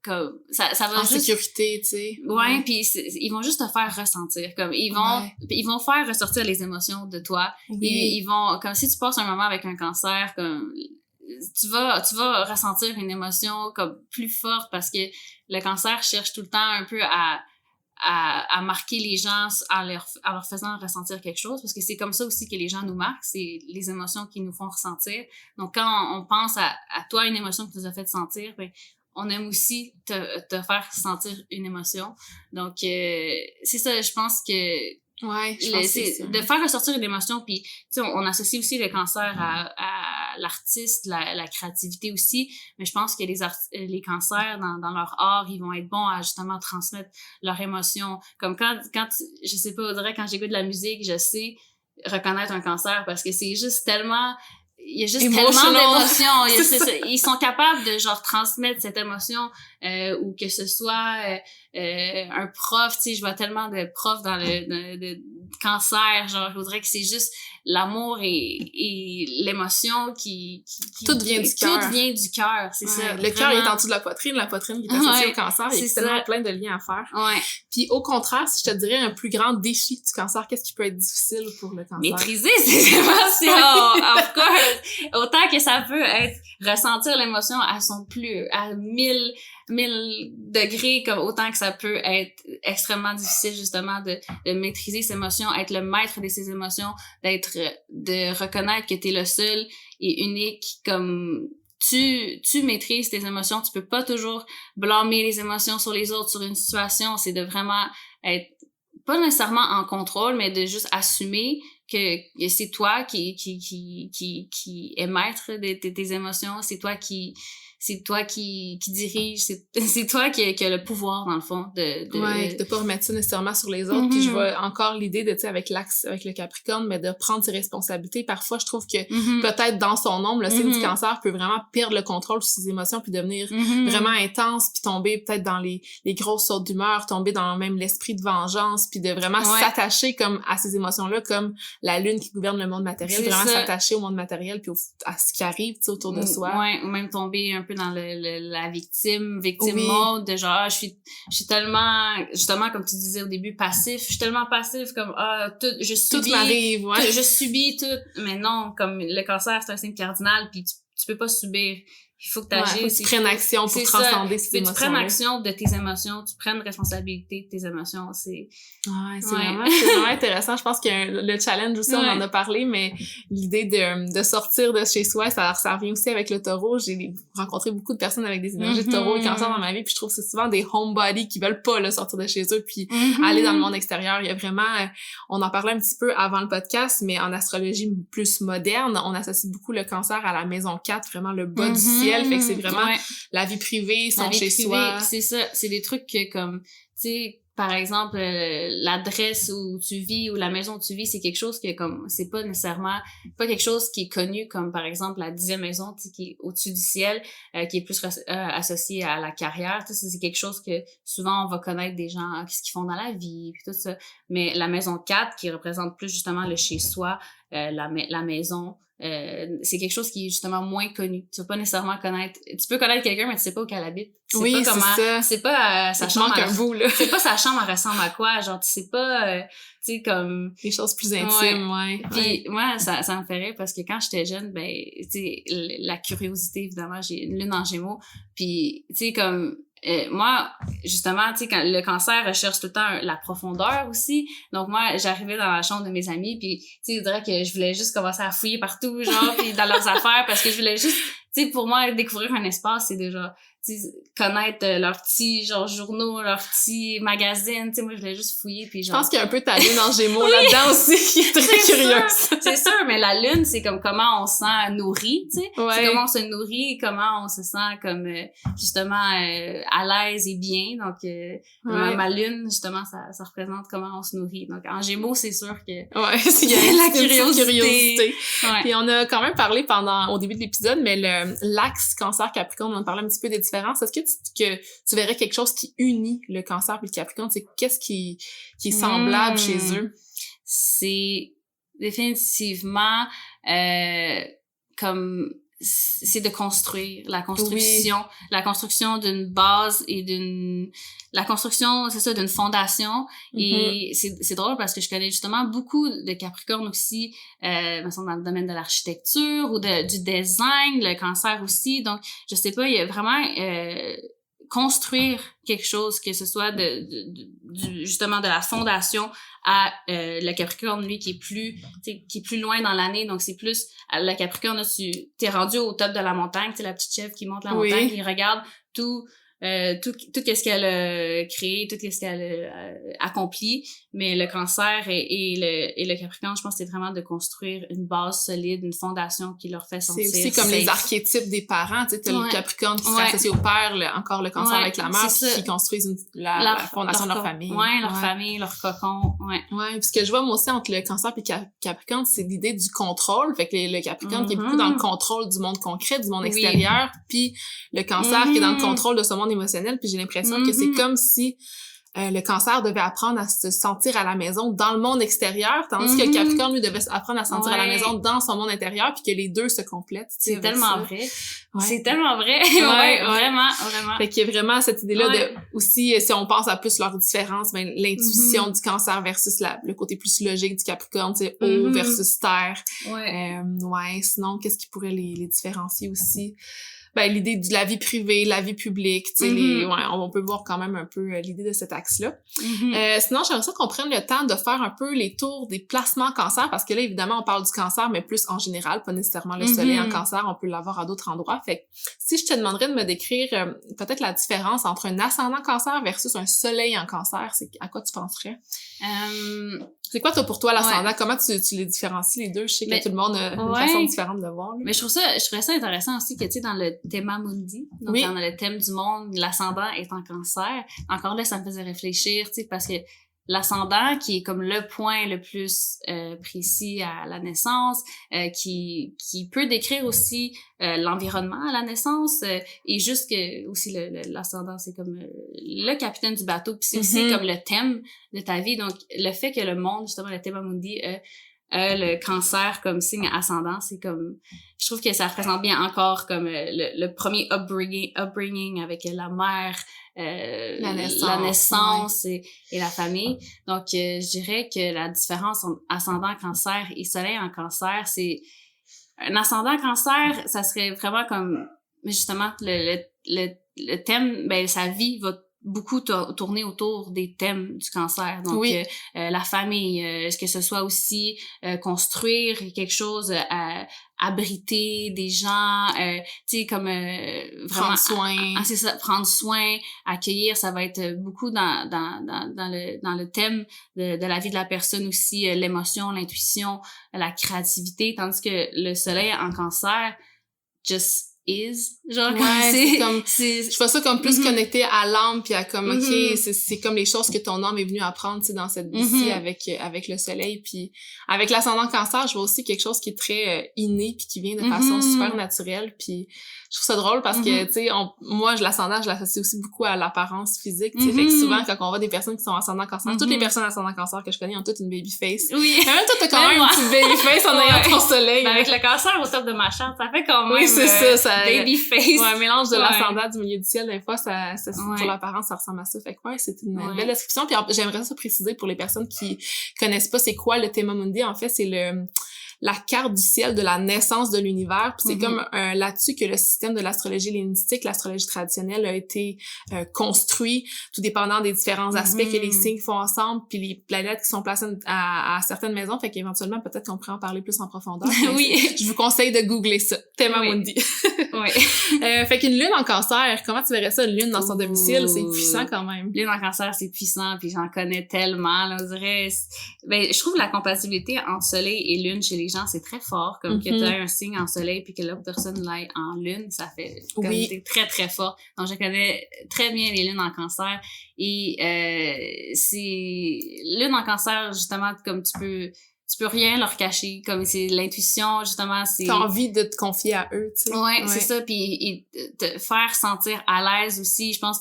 [SPEAKER 2] comme ça va
[SPEAKER 1] en
[SPEAKER 2] juste
[SPEAKER 1] sécurité, tu sais.
[SPEAKER 2] Ouais, puis ils vont juste te faire ressentir, comme ils vont faire ressortir les émotions de toi. Ils vont, comme si tu passes un moment avec un cancer, comme tu vas ressentir une émotion comme plus forte, parce que le cancer cherche tout le temps un peu à marquer les gens en leur faisant ressentir quelque chose, parce que c'est comme ça aussi que les gens nous marquent, c'est les émotions qui nous font ressentir. Donc quand on pense à toi, une émotion que tu nous as fait sentir, ben on aime aussi te faire sentir une émotion. Donc c'est ça, je pense que
[SPEAKER 1] je pense
[SPEAKER 2] c'est de faire ressortir une émotion. Puis tu sais, on associe aussi le cancer à l'artiste, la créativité aussi, mais je pense que les cancers dans leur art, ils vont être bons à justement transmettre leur émotion. Comme quand je sais pas, on dirait, quand j'écoute de la musique, je sais reconnaître un cancer, parce que c'est juste tellement, il y a juste tellement d'émotions. Ils sont capables de genre transmettre cette émotion, ou que ce soit un prof, tu sais, je vois tellement de profs dans le cancer, genre je voudrais que c'est juste l'amour et l'émotion qui
[SPEAKER 1] tout vient du cœur.
[SPEAKER 2] Tout vient du cœur, c'est ça.
[SPEAKER 1] Le cœur est en dessous de la poitrine qui est associée au cancer, il y a tellement plein de liens à faire. Puis au contraire, si je te dirais un plus grand défi du cancer, qu'est-ce qui peut être difficile pour le cancer?
[SPEAKER 2] Maîtriser ses émotions, of course. Autant que ça peut être ressentir l'émotion à 1000 degrés, comme autant que ça peut être extrêmement difficile justement de maîtriser ses émotions, être le maître de ses émotions, de reconnaître que t'es le seul et unique, comme tu maîtrises tes émotions, tu peux pas toujours blâmer les émotions sur les autres, sur une situation. C'est de vraiment être pas nécessairement en contrôle, mais de juste assumer que c'est toi qui est maître de tes émotions, c'est toi qui dirige, c'est toi qui a le pouvoir, dans le fond,
[SPEAKER 1] de pas remettre ça nécessairement sur les autres. Puis je vois encore l'idée de, tu sais, avec l'axe, avec le Capricorne, mais de prendre ses responsabilités. Parfois, je trouve que peut-être dans son ombre, le signe du cancer peut vraiment perdre le contrôle sur ses émotions, puis devenir vraiment intense, puis tomber peut-être dans les grosses sautes d'humeur, tomber dans même l'esprit de vengeance, puis de vraiment s'attacher comme à ces émotions-là, comme la lune qui gouverne le monde matériel, vraiment s'attacher au monde matériel, puis à ce qui arrive, tu sais, autour de soi.
[SPEAKER 2] Ou même tomber un peu peu dans la victime
[SPEAKER 1] Oui.
[SPEAKER 2] mode, de genre, je suis tellement, justement, comme tu disais au début, passif. Je suis tellement passif, comme, je subis.
[SPEAKER 1] Tout m'arrive, ouais.
[SPEAKER 2] Je subis tout. Mais non, comme le cancer, c'est un signe cardinal, puis tu peux pas subir. Il faut que tu agisses.
[SPEAKER 1] Faut que tu prennes action pour transcender ces émotions.
[SPEAKER 2] Tu prennes action de tes émotions, tu prennes responsabilité de tes émotions.
[SPEAKER 1] C'est vraiment intéressant. Je pense que le challenge aussi, on en a parlé, mais l'idée de sortir de chez soi, ça revient aussi avec le taureau. J'ai rencontré beaucoup de personnes avec des énergies de taureau et cancer dans ma vie, puis je trouve que c'est souvent des homebodies qui veulent pas sortir de chez eux puis aller dans le monde extérieur. Il y a vraiment, on en parlait un petit peu avant le podcast, mais en astrologie plus moderne, on associe beaucoup le cancer à la maison 4, vraiment le bas du ciel. Fait que c'est vraiment la vie privée, son chez soi.
[SPEAKER 2] C'est ça, c'est des trucs que comme, tu sais, par exemple, l'adresse où tu vis ou la maison où tu vis, c'est quelque chose que comme, c'est pas nécessairement, pas quelque chose qui est connu comme par exemple la 10e maison, tu sais, qui est au-dessus du ciel, qui est plus associée à la carrière, tu sais, c'est quelque chose que souvent on va connaître des gens, ce qu'ils font dans la vie, puis tout ça. Mais la maison 4, qui représente plus justement le chez-soi, la maison, c'est quelque chose qui est justement moins connu. Tu vas pas nécessairement connaître. Tu peux connaître quelqu'un, mais tu sais pas où qu'elle habite. Tu sais pas comment.
[SPEAKER 1] C'est ça.
[SPEAKER 2] C'est pas sa chambre.
[SPEAKER 1] Un bout, là.
[SPEAKER 2] Tu sais pas sa chambre elle ressemble à quoi. Genre tu sais pas. Tu sais comme.
[SPEAKER 1] Des choses plus intimes, ouais.
[SPEAKER 2] Puis moi ça me fait rire parce que quand j'étais jeune, ben tu sais la curiosité évidemment, j'ai une lune en Gémeaux. Puis tu sais comme. Moi, justement, tu sais, quand le cancer recherche tout le temps la profondeur aussi. Donc moi, j'arrivais dans la chambre de mes amis, puis tu sais, je dirais que je voulais juste commencer à fouiller partout, genre, puis dans leurs affaires, parce que je voulais juste, tu sais, pour moi, découvrir un espace, c'est déjà, tu sais, connaître leurs petits genre journaux, leurs petits magazines. Tu sais, moi, je voulais juste fouiller, puis genre.
[SPEAKER 1] Je pense qu'il y a un peu ta lune en Gémeaux là-dedans aussi, qui est très curieuse.
[SPEAKER 2] C'est sûr, mais la lune, c'est comme comment on se sent nourri, tu sais.
[SPEAKER 1] Ouais.
[SPEAKER 2] C'est comment on se nourrit, comment on se sent comme justement à l'aise et bien. Donc ma lune, justement, ça représente comment on se nourrit. Donc en Gémeaux, c'est sûr que
[SPEAKER 1] il y a la curiosité.
[SPEAKER 2] Ouais.
[SPEAKER 1] Puis on a quand même parlé au début de l'épisode, mais l'axe cancer-capricorne, on en parlait un petit peu des différences. Est-ce que tu verrais quelque chose qui unit le cancer et le capricorne? C'est qu'est-ce qui est semblable chez eux?
[SPEAKER 2] C'est définitivement comme c'est de construire la construction d'une base et la construction, c'est ça, d'une fondation. Et c'est drôle parce que je connais justement beaucoup de Capricornes aussi, me semble dans le domaine de l'architecture ou du design, le cancer aussi. Donc je sais pas, il y a vraiment construire quelque chose, que ce soit justement de la fondation à le Capricorne, lui, qui est plus loin dans l'année. Donc c'est plus le Capricorne, là, t'es rendu au top de la montagne, tu sais, la petite chèvre qui monte la montagne, il regarde tout qu'est-ce qu'elle a créé, tout qu'est-ce qu'elle a accompli. Mais le cancer et le Capricorne, je pense que c'est vraiment de construire une base solide, une fondation qui leur fait sentir
[SPEAKER 1] c'est aussi comme les archétypes des parents, tu sais, t'as le Capricorne qui serait associé au père, encore le cancer avec la mère, qui construisent la fondation de leur famille.
[SPEAKER 2] Leur famille, leur cocon,
[SPEAKER 1] puis ce que je vois moi aussi entre le cancer et le Capricorne, c'est l'idée du contrôle. Fait que le Capricorne qui est beaucoup dans le contrôle du monde concret, du monde extérieur, puis le cancer qui est dans le contrôle de ce monde émotionnel, puis j'ai l'impression que c'est comme si le cancer devait apprendre à se sentir à la maison dans le monde extérieur, tandis que le Capricorne, lui, devait apprendre à se sentir à la maison dans son monde intérieur, puis que les deux se complètent.
[SPEAKER 2] C'est tellement vrai. C'est tellement vrai. Vraiment.
[SPEAKER 1] Fait qu'il y a vraiment cette idée-là de, aussi, si on pense à plus leurs différences, ben, l'intuition du cancer versus le côté plus logique du Capricorne, c'est eau versus terre. Sinon, qu'est-ce qui pourrait les différencier aussi? Ben, l'idée de la vie privée, la vie publique, tu sais, on peut voir quand même un peu l'idée de cet axe-là. Sinon, j'aimerais ça qu'on prenne le temps de faire un peu les tours des placements cancer, parce que là, évidemment, on parle du cancer, mais plus en général, pas nécessairement le soleil en cancer, on peut l'avoir à d'autres endroits. Fait que si je te demanderais de me décrire peut-être la différence entre un ascendant cancer versus un soleil en cancer, c'est à quoi tu penserais? C'est quoi, toi, pour toi, l'ascendant? Comment tu les différencies, les deux? Je sais que tout le monde a une façon différente de le voir. Là.
[SPEAKER 2] Mais je trouvais ça intéressant aussi que, tu sais, dans le Thema Mundi, donc dans le thème du monde, l'ascendant est en cancer. Encore là, ça me faisait réfléchir, tu sais, parce que l'ascendant, qui est comme le point le plus précis à la naissance, qui peut décrire aussi l'environnement à la naissance, et juste que aussi l'ascendant, c'est comme le capitaine du bateau, puis c'est aussi comme le thème de ta vie. Donc le fait que le monde, justement, le thème mundi, le cancer comme signe ascendant, c'est comme, je trouve que ça représente bien encore comme le premier upbringing avec la mère, la naissance et la famille. Donc, je dirais que la différence entre ascendant cancer et soleil en cancer, c'est un ascendant cancer, ça serait vraiment comme, justement, le thème, ben, sa vie va beaucoup tourner autour des thèmes du cancer. Donc,
[SPEAKER 1] oui.
[SPEAKER 2] La famille, est-ce que ce soit aussi construire quelque chose, abriter des gens, tu sais, comme vraiment
[SPEAKER 1] prendre soin.
[SPEAKER 2] C'est ça, prendre soin, accueillir, ça va être beaucoup dans le thème de la vie de la personne aussi, l'émotion, l'intuition, la créativité, tandis que le soleil en cancer, just is, genre,
[SPEAKER 1] ouais, c'est comme, je vois ça comme plus connecté à l'âme puis à comme, ok, c'est comme les choses que ton âme est venue apprendre, tu sais, dans cette vie-ci avec le soleil, puis avec l'ascendant cancer, je vois aussi quelque chose qui est très inné puis qui vient de façon super naturelle, puis je trouve ça drôle parce que, tu sais, moi, l'ascendant, je l'associe aussi beaucoup à l'apparence physique, tu sais, fait que souvent, quand on voit des personnes qui sont ascendant cancer, toutes les personnes ascendant cancer que je connais ont toutes une baby face.
[SPEAKER 2] Oui.
[SPEAKER 1] Mais même toi, t'as quand même une petite baby face en ayant ton soleil.
[SPEAKER 2] Ben, avec le cancer au top de ma charte, ça fait quand même.
[SPEAKER 1] Oui, c'est ça.
[SPEAKER 2] Baby face.
[SPEAKER 1] Ouais, un mélange de l'ascendant du milieu du ciel, des fois, ça pour l'apparence, ça ressemble à ça. Fait que ouais, c'est une belle description. Puis j'aimerais ça préciser pour les personnes qui connaissent pas c'est quoi le Thema Mundi. En fait, c'est la carte du ciel de la naissance de l'univers. Puis c'est comme là-dessus que le système de l'astrologie hellénistique, l'astrologie traditionnelle a été construit, tout dépendant des différents aspects que les signes font ensemble, puis les planètes qui sont placées à certaines maisons. Fait qu'éventuellement, peut-être qu'on pourrait en parler plus en profondeur.
[SPEAKER 2] Oui.
[SPEAKER 1] Je vous conseille de googler ça. Thema Mundi.
[SPEAKER 2] Oui.
[SPEAKER 1] Fait qu'une lune en cancer, comment tu verrais ça, une lune dans son domicile? C'est puissant quand même.
[SPEAKER 2] Lune en cancer, c'est puissant, puis j'en connais tellement, là, on dirait. Ben, je trouve la compatibilité entre soleil et lune chez les gens, c'est très fort, comme que tu as un signe en soleil puis que l'autre personne l'aille en lune, ça fait comme c'est très très fort. Donc je connais très bien les lunes en cancer et c'est lune en cancer justement comme tu peux rien leur cacher, comme c'est l'intuition justement, c'est
[SPEAKER 1] t'as envie de te confier à eux, tu sais.
[SPEAKER 2] Ouais, c'est ça, puis te faire sentir à l'aise aussi. Je pense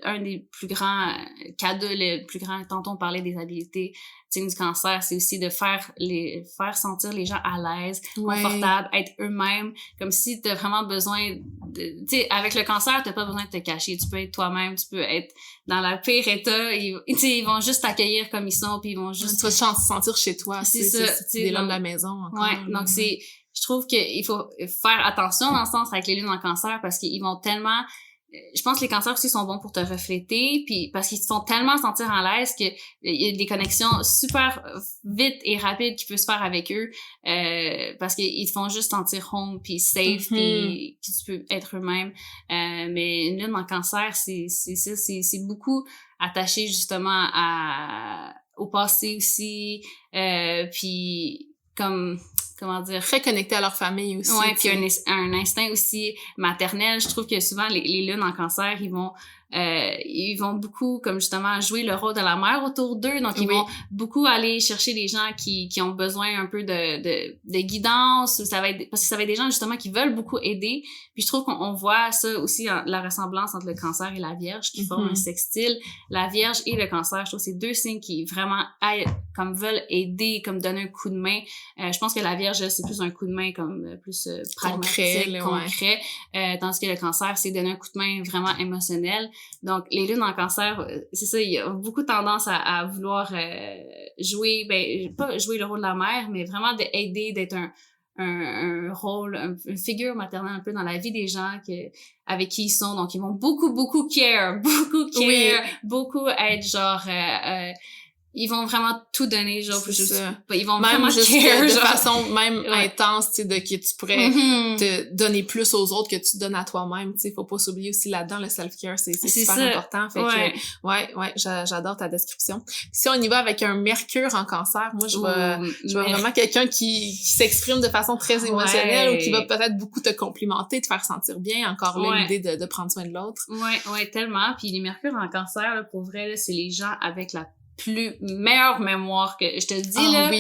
[SPEAKER 2] un des plus grands cadeaux, le plus grand, tantôt on parlait des habiletés signe du cancer, c'est aussi de faire sentir les gens à l'aise, confortables, être eux-mêmes, comme si t'as vraiment besoin de, tu sais, avec le cancer, t'as pas besoin de te cacher, tu peux être toi-même, tu peux être dans le pire état, ils vont juste t'accueillir comme ils sont, puis ils vont juste...
[SPEAKER 1] Tu vas te sentir chez toi,
[SPEAKER 2] c'est ça,
[SPEAKER 1] c'est des là de la maison encore.
[SPEAKER 2] Ouais, donc je trouve qu'il faut faire attention dans ce sens avec les lunes en cancer parce qu'ils vont tellement... Je pense que les cancers aussi sont bons pour te refléter, puis parce qu'ils te font tellement sentir en l'aise que il y a des connexions super vite et rapides qui peuvent se faire avec eux, parce qu'ils te font juste sentir home puis safe puis que tu peux être eux-mêmes. Mais une lune en cancer, c'est ça, c'est beaucoup attaché justement au passé aussi, puis comme comment dire,
[SPEAKER 1] très connectés à leur famille aussi.
[SPEAKER 2] Ouais, puis un instinct aussi maternel. Je trouve que souvent les lunes en cancer, ils vont beaucoup comme justement jouer le rôle de la mère autour d'eux, donc ils vont beaucoup aller chercher des gens qui ont besoin un peu de guidance, ou ça va être parce que ça va être des gens justement qui veulent beaucoup aider. Puis je trouve qu'on voit ça aussi la ressemblance entre le cancer et la Vierge qui forment un sextile. La Vierge et le cancer, je trouve que c'est deux signes qui vraiment comme veulent aider, comme donner un coup de main. Je pense que la Vierge, c'est plus un coup de main comme plus pragmatique, concret, tandis que le cancer, c'est donner un coup de main vraiment émotionnel. Donc, les lunes en cancer, c'est ça, il y a beaucoup tendance à vouloir jouer, pas jouer le rôle de la mère, mais vraiment d'aider, d'être un rôle, une figure maternelle un peu dans la vie des gens avec qui ils sont. Donc, ils vont beaucoup care, beaucoup être genre... ils vont vraiment tout donner, genre, ils vont
[SPEAKER 1] même
[SPEAKER 2] vraiment
[SPEAKER 1] juste
[SPEAKER 2] care,
[SPEAKER 1] de
[SPEAKER 2] genre.
[SPEAKER 1] façon même intense, tu sais, de que tu pourrais te donner plus aux autres que tu donnes à toi-même, tu sais, faut pas s'oublier aussi là-dedans, le self-care, c'est super important, fait que, ouais, j'adore ta description. Si on y va avec un Mercure en cancer, moi, je vois vraiment quelqu'un qui s'exprime de façon très émotionnelle ou qui va peut-être beaucoup te complimenter, te faire sentir bien, encore là, l'idée de prendre soin de l'autre.
[SPEAKER 2] Ouais, tellement, puis les Mercures en cancer, là, pour vrai, là, c'est les gens avec la meilleure mémoire que je te dis là,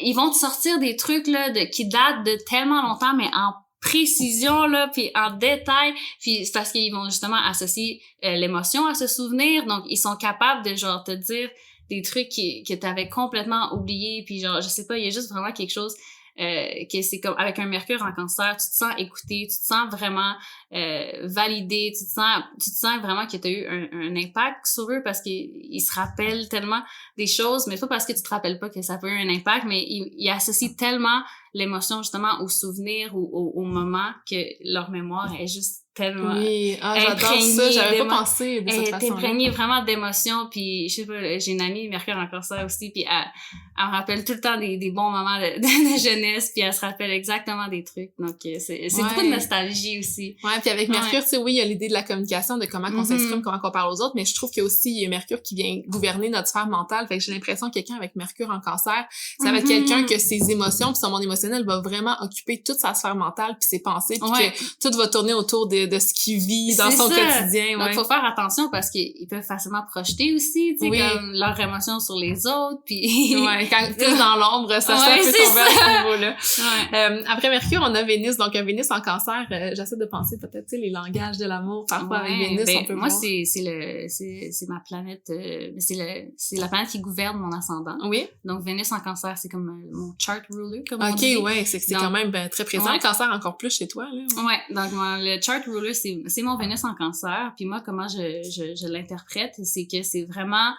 [SPEAKER 2] ils vont te sortir des trucs là qui datent de tellement longtemps mais en précision là puis en détail, puis c'est parce qu'ils vont justement associer l'émotion à ce souvenir, donc ils sont capables de genre te dire des trucs que t'avais complètement oubliés, puis genre, je sais pas, il y a juste vraiment quelque chose que c'est comme avec un Mercure en Cancer, tu te sens écouté, tu te sens vraiment validé, tu te sens vraiment que tu as eu un impact sur eux parce qu'ils se rappellent tellement des choses, mais pas parce que tu te rappelles pas que ça peut avoir un impact, mais ils associent tellement l'émotion justement au souvenir ou au moment que leur mémoire est juste tellement
[SPEAKER 1] oui, j'adore ça, j'avais pas pensé de cette façon-là.
[SPEAKER 2] Elle est imprégnée vraiment d'émotions, puis je sais pas, j'ai une amie Mercure en Cancer aussi, puis elle me rappelle tout le temps des bons moments de jeunesse, puis elle se rappelle exactement des trucs, donc c'est beaucoup de nostalgie aussi.
[SPEAKER 1] Ouais, puis avec Mercure, tu sais, oui, il y a l'idée de la communication, de comment qu'on s'exprime, comment qu'on parle aux autres, mais je trouve qu'il y a aussi Mercure qui vient gouverner notre sphère mentale, fait que j'ai l'impression que quelqu'un avec Mercure en Cancer, ça va être quelqu'un que ses émotions puis son monde émotionnel va vraiment occuper toute sa sphère mentale puis ses pensées, puis que tout va tourner autour de ce qu'il vit dans son quotidien.
[SPEAKER 2] Donc, faut faire attention parce qu'ils peuvent facilement projeter aussi, tu sais, comme leurs émotions sur les autres, puis
[SPEAKER 1] quand plus dans l'ombre, ça peut tomber à ce niveau-là. Après Mercure, on a Vénus, donc un Vénus en Cancer, j'essaie de penser peut-être, tu sais, les langages de l'amour, parfois avec Vénus, on peut
[SPEAKER 2] moi,
[SPEAKER 1] voir.
[SPEAKER 2] c'est ma planète, c'est la planète qui gouverne mon ascendant.
[SPEAKER 1] Oui.
[SPEAKER 2] Donc, Vénus en Cancer, c'est comme mon chart ruler, comme on
[SPEAKER 1] dit.
[SPEAKER 2] OK,
[SPEAKER 1] ouais, c'est quand même très présent. Le Cancer encore plus chez toi, là.
[SPEAKER 2] Ouais, donc le chart ruler, c'est mon Vénus en Cancer. Puis moi, comment je l'interprète, c'est que c'est vraiment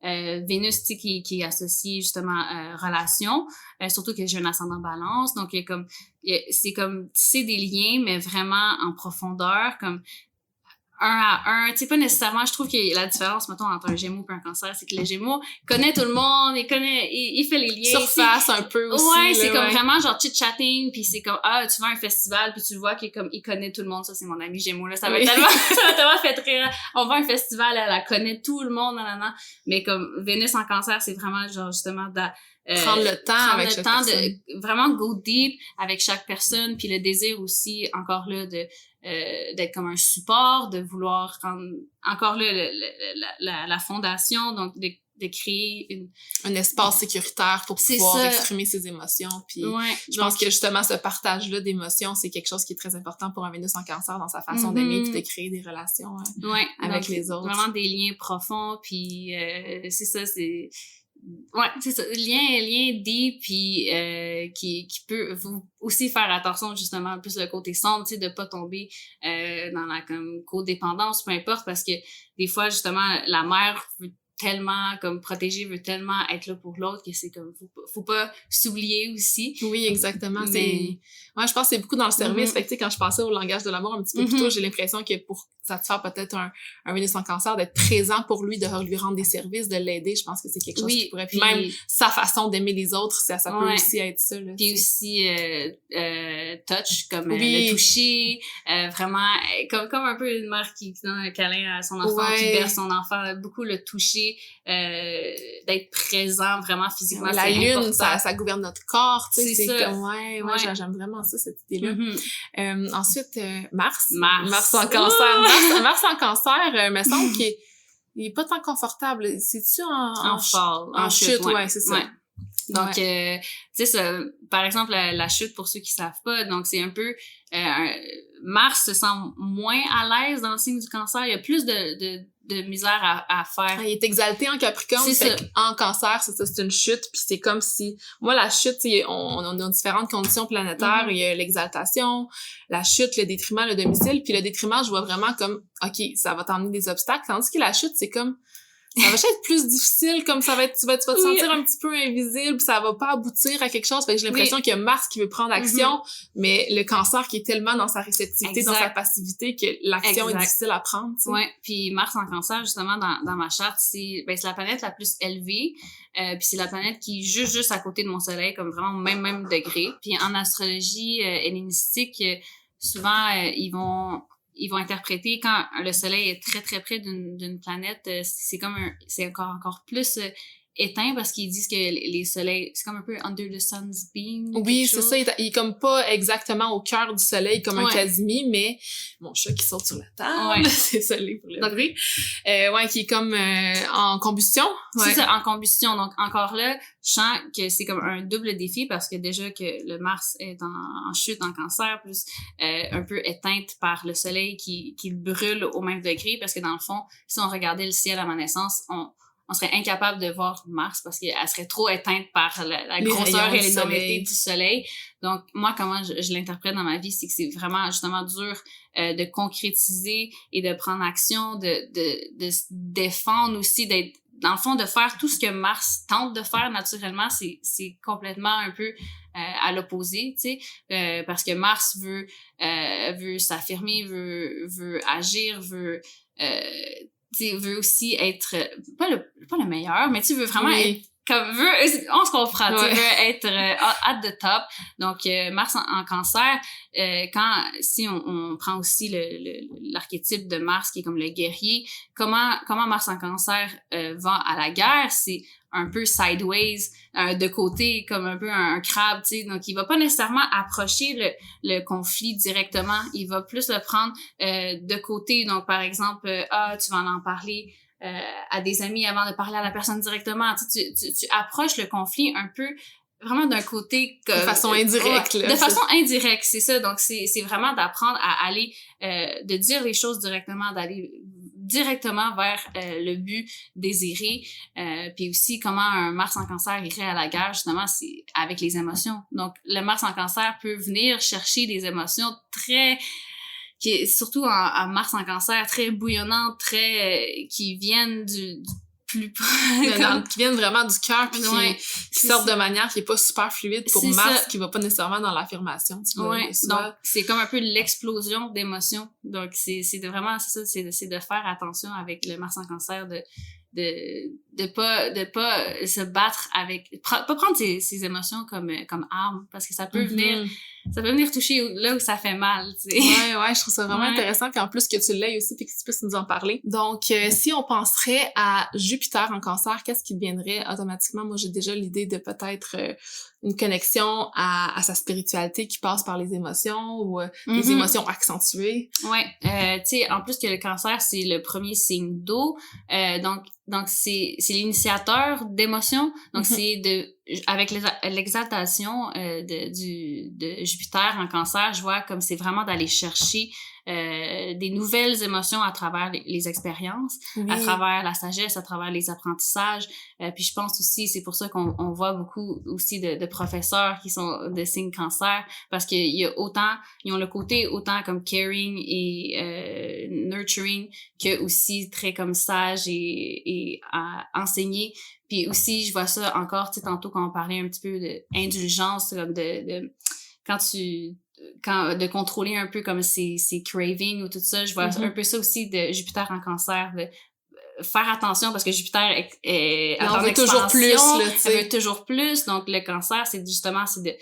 [SPEAKER 2] Vénus, tu sais, qui est associée justement relation, surtout que j'ai un ascendant Balance. Donc, c'est comme tisser des liens, mais vraiment en profondeur, comme un à un, tu sais, pas nécessairement, je trouve que la différence, mettons, entre un Gémeaux et un Cancer, c'est que le Gémeaux connaît tout le monde, il fait les liens.
[SPEAKER 1] Surface un peu aussi.
[SPEAKER 2] Ouais, c'est comme vraiment genre chit-chatting, puis c'est comme, tu vas à un festival, puis tu vois qu'il connaît tout le monde. Ça, c'est mon ami Gémeaux, là. Ça m'a tellement fait rire. On va à un festival, elle connaît tout le monde, nanana. Mais comme Vénus en Cancer, c'est vraiment genre, justement,
[SPEAKER 1] prendre le temps avec chaque personne.
[SPEAKER 2] De vraiment go deep avec chaque personne, puis le désir aussi, encore là, d'être comme un support, de vouloir rendre encore là la fondation, donc de créer
[SPEAKER 1] un espace sécuritaire pour pouvoir exprimer ses émotions. Puis je pense que justement ce partage-là d'émotions, c'est quelque chose qui est très important pour un Vénus en Cancer dans sa façon d'aimer puis de créer des relations avec les autres.
[SPEAKER 2] Vraiment des liens profonds, puis c'est ça, c'est lien deep, puis qui peut aussi faire attention justement plus le côté sombre, tu sais, de pas tomber dans la comme codépendance, peu importe, parce que des fois justement la mère veut tellement comme protéger, veut tellement être là pour l'autre que c'est comme faut pas s'oublier aussi.
[SPEAKER 1] Oui, exactement. Moi, je pense que c'est beaucoup dans le service. Fait que, tu sais, quand je passais au langage de l'amour un petit peu plus tôt, j'ai l'impression que pour satisfaire peut-être un Vénus en Cancer, d'être présent pour lui, de lui rendre des services, de l'aider, je pense que c'est quelque chose qui pourrait. Puis même sa façon d'aimer les autres, ça peut aussi être ça. Là,
[SPEAKER 2] puis aussi touch, comme le toucher, vraiment comme un peu une mère qui donne un câlin à son enfant, qui berce son enfant, beaucoup le toucher, d'être présent vraiment physiquement.
[SPEAKER 1] La lune, ça gouverne notre corps, tu sais, c'est
[SPEAKER 2] ça.
[SPEAKER 1] Comme j'aime vraiment ça, cette idée-là. Ensuite, Mars en Cancer. Mars en Cancer, me semble qu'il est pas tant confortable. C'est-tu en chute, ouais, c'est ça.
[SPEAKER 2] Ouais. Donc, tu sais, par exemple, la chute, pour ceux qui savent pas, donc c'est un peu... Mars se sent moins à l'aise dans le signe du Cancer. Il y a plus de misère à faire.
[SPEAKER 1] Il est exalté en Capricorne, en Cancer, c'est une chute, puis c'est comme si... Moi, la chute, on a différentes conditions planétaires. Il y a l'exaltation, la chute, le détriment, le domicile, puis le détriment, je vois vraiment comme, OK, ça va t'emmener des obstacles, tandis que la chute, c'est comme... Ça va être plus difficile, comme tu vas te sentir un petit peu invisible, ça va pas aboutir à quelque chose. Fait que j'ai l'impression qu'il y a Mars qui veut prendre action, mais le Cancer qui est tellement dans sa réceptivité, dans sa passivité, que l'action est difficile à prendre. T'sais.
[SPEAKER 2] Ouais, puis Mars en Cancer, justement, dans ma charte, c'est la planète la plus élevée, puis c'est la planète qui est juste à côté de mon soleil, comme vraiment au même degré. Puis en astrologie hellénistique, souvent, ils vont interpréter quand le soleil est très très près d'une planète, c'est encore plus éteint parce qu'ils disent que les soleils, c'est comme un peu under the sun's beam.
[SPEAKER 1] Oui, c'est ça, il est comme pas exactement au cœur du soleil comme un Casimir, mais mon chat qui saute sur la table, c'est soleil pour le bruit. Qui est comme en combustion.
[SPEAKER 2] C'est ça, en combustion. Donc encore là, je sens que c'est comme un double défi parce que déjà que le Mars est en chute en Cancer, plus un peu éteinte par le soleil qui brûle au même degré, parce que dans le fond, si on regardait le ciel à ma naissance, on serait incapable de voir Mars parce qu'elle serait trop éteinte par la
[SPEAKER 1] Les
[SPEAKER 2] grosseur
[SPEAKER 1] rayons
[SPEAKER 2] et
[SPEAKER 1] du
[SPEAKER 2] l'énormité
[SPEAKER 1] soleil.
[SPEAKER 2] du soleil. Donc, moi, comment je l'interprète dans ma vie, c'est que c'est vraiment, justement, dur de concrétiser et de prendre action, de se défendre aussi, d'être, dans le fond, de faire tout ce que Mars tente de faire naturellement, c'est complètement un peu à l'opposé, tu sais, parce que Mars veut s'affirmer, veut agir, veut veut aussi être pas le meilleur, mais tu veux vraiment être comme on se comprend, tu veux être at the top. Donc Mars en cancer, si on prend aussi l'archétype de Mars qui est comme le guerrier, comment Mars en cancer va à la guerre, c'est un peu sideways, de côté, comme un peu un crabe, tu sais. Donc, il va pas nécessairement approcher le conflit directement. Il va plus le prendre de côté. Donc, par exemple, tu vas en parler à des amis avant de parler à la personne directement. Tu approches le conflit un peu vraiment d'un côté
[SPEAKER 1] de façon indirecte là,
[SPEAKER 2] de façon indirecte, c'est ça. Donc c'est vraiment d'apprendre à aller de dire les choses directement, d'aller directement vers le but désiré, puis aussi comment un Mars en cancer irait à la guerre, justement, c'est avec les émotions. Donc le Mars en cancer peut venir chercher des émotions très qui est surtout en Mars en cancer, très bouillonnantes, très qui viennent du plus
[SPEAKER 1] qui viennent vraiment du cœur puis qui sortent de manière qui est pas super fluide pour Mars, qui va pas nécessairement dans l'affirmation, tu vois.
[SPEAKER 2] Donc c'est comme un peu l'explosion d'émotions. Donc c'est vraiment c'est de faire attention avec le Mars en cancer, de pas se battre avec, pas prendre ses émotions comme arme, parce que ça peut venir toucher là où ça fait mal, tu sais.
[SPEAKER 1] Ouais, je trouve ça vraiment intéressant, puis en plus que tu l'aies aussi puis que tu puisses nous en parler. Donc si on penserait à Jupiter en cancer, qu'est-ce qui deviendrait automatiquement? Moi j'ai déjà l'idée de peut-être une connexion à sa spiritualité qui passe par les émotions ou des émotions accentuées.
[SPEAKER 2] Ouais, tu sais, en plus que le cancer c'est le premier signe d'eau, donc c'est l'initiateur d'émotions. Donc c'est avec l'exaltation de Jupiter en cancer, je vois comme c'est vraiment d'aller chercher des nouvelles émotions à travers les expériences, à travers la sagesse, à travers les apprentissages. Puis je pense aussi, c'est pour ça qu'on voit beaucoup aussi de professeurs qui sont de signe cancer, parce qu'il y a ils ont le côté autant comme caring et nurturing, que aussi très comme sage et à enseigner. Puis aussi, je vois ça encore, tu sais, tantôt quand on parlait un petit peu d'indulgence, comme de contrôler un peu comme ses cravings ou tout ça, je vois un peu ça aussi de Jupiter en cancer, de faire attention parce que Jupiter est
[SPEAKER 1] on veut toujours plus, là,
[SPEAKER 2] elle veut toujours plus. Donc le cancer, c'est de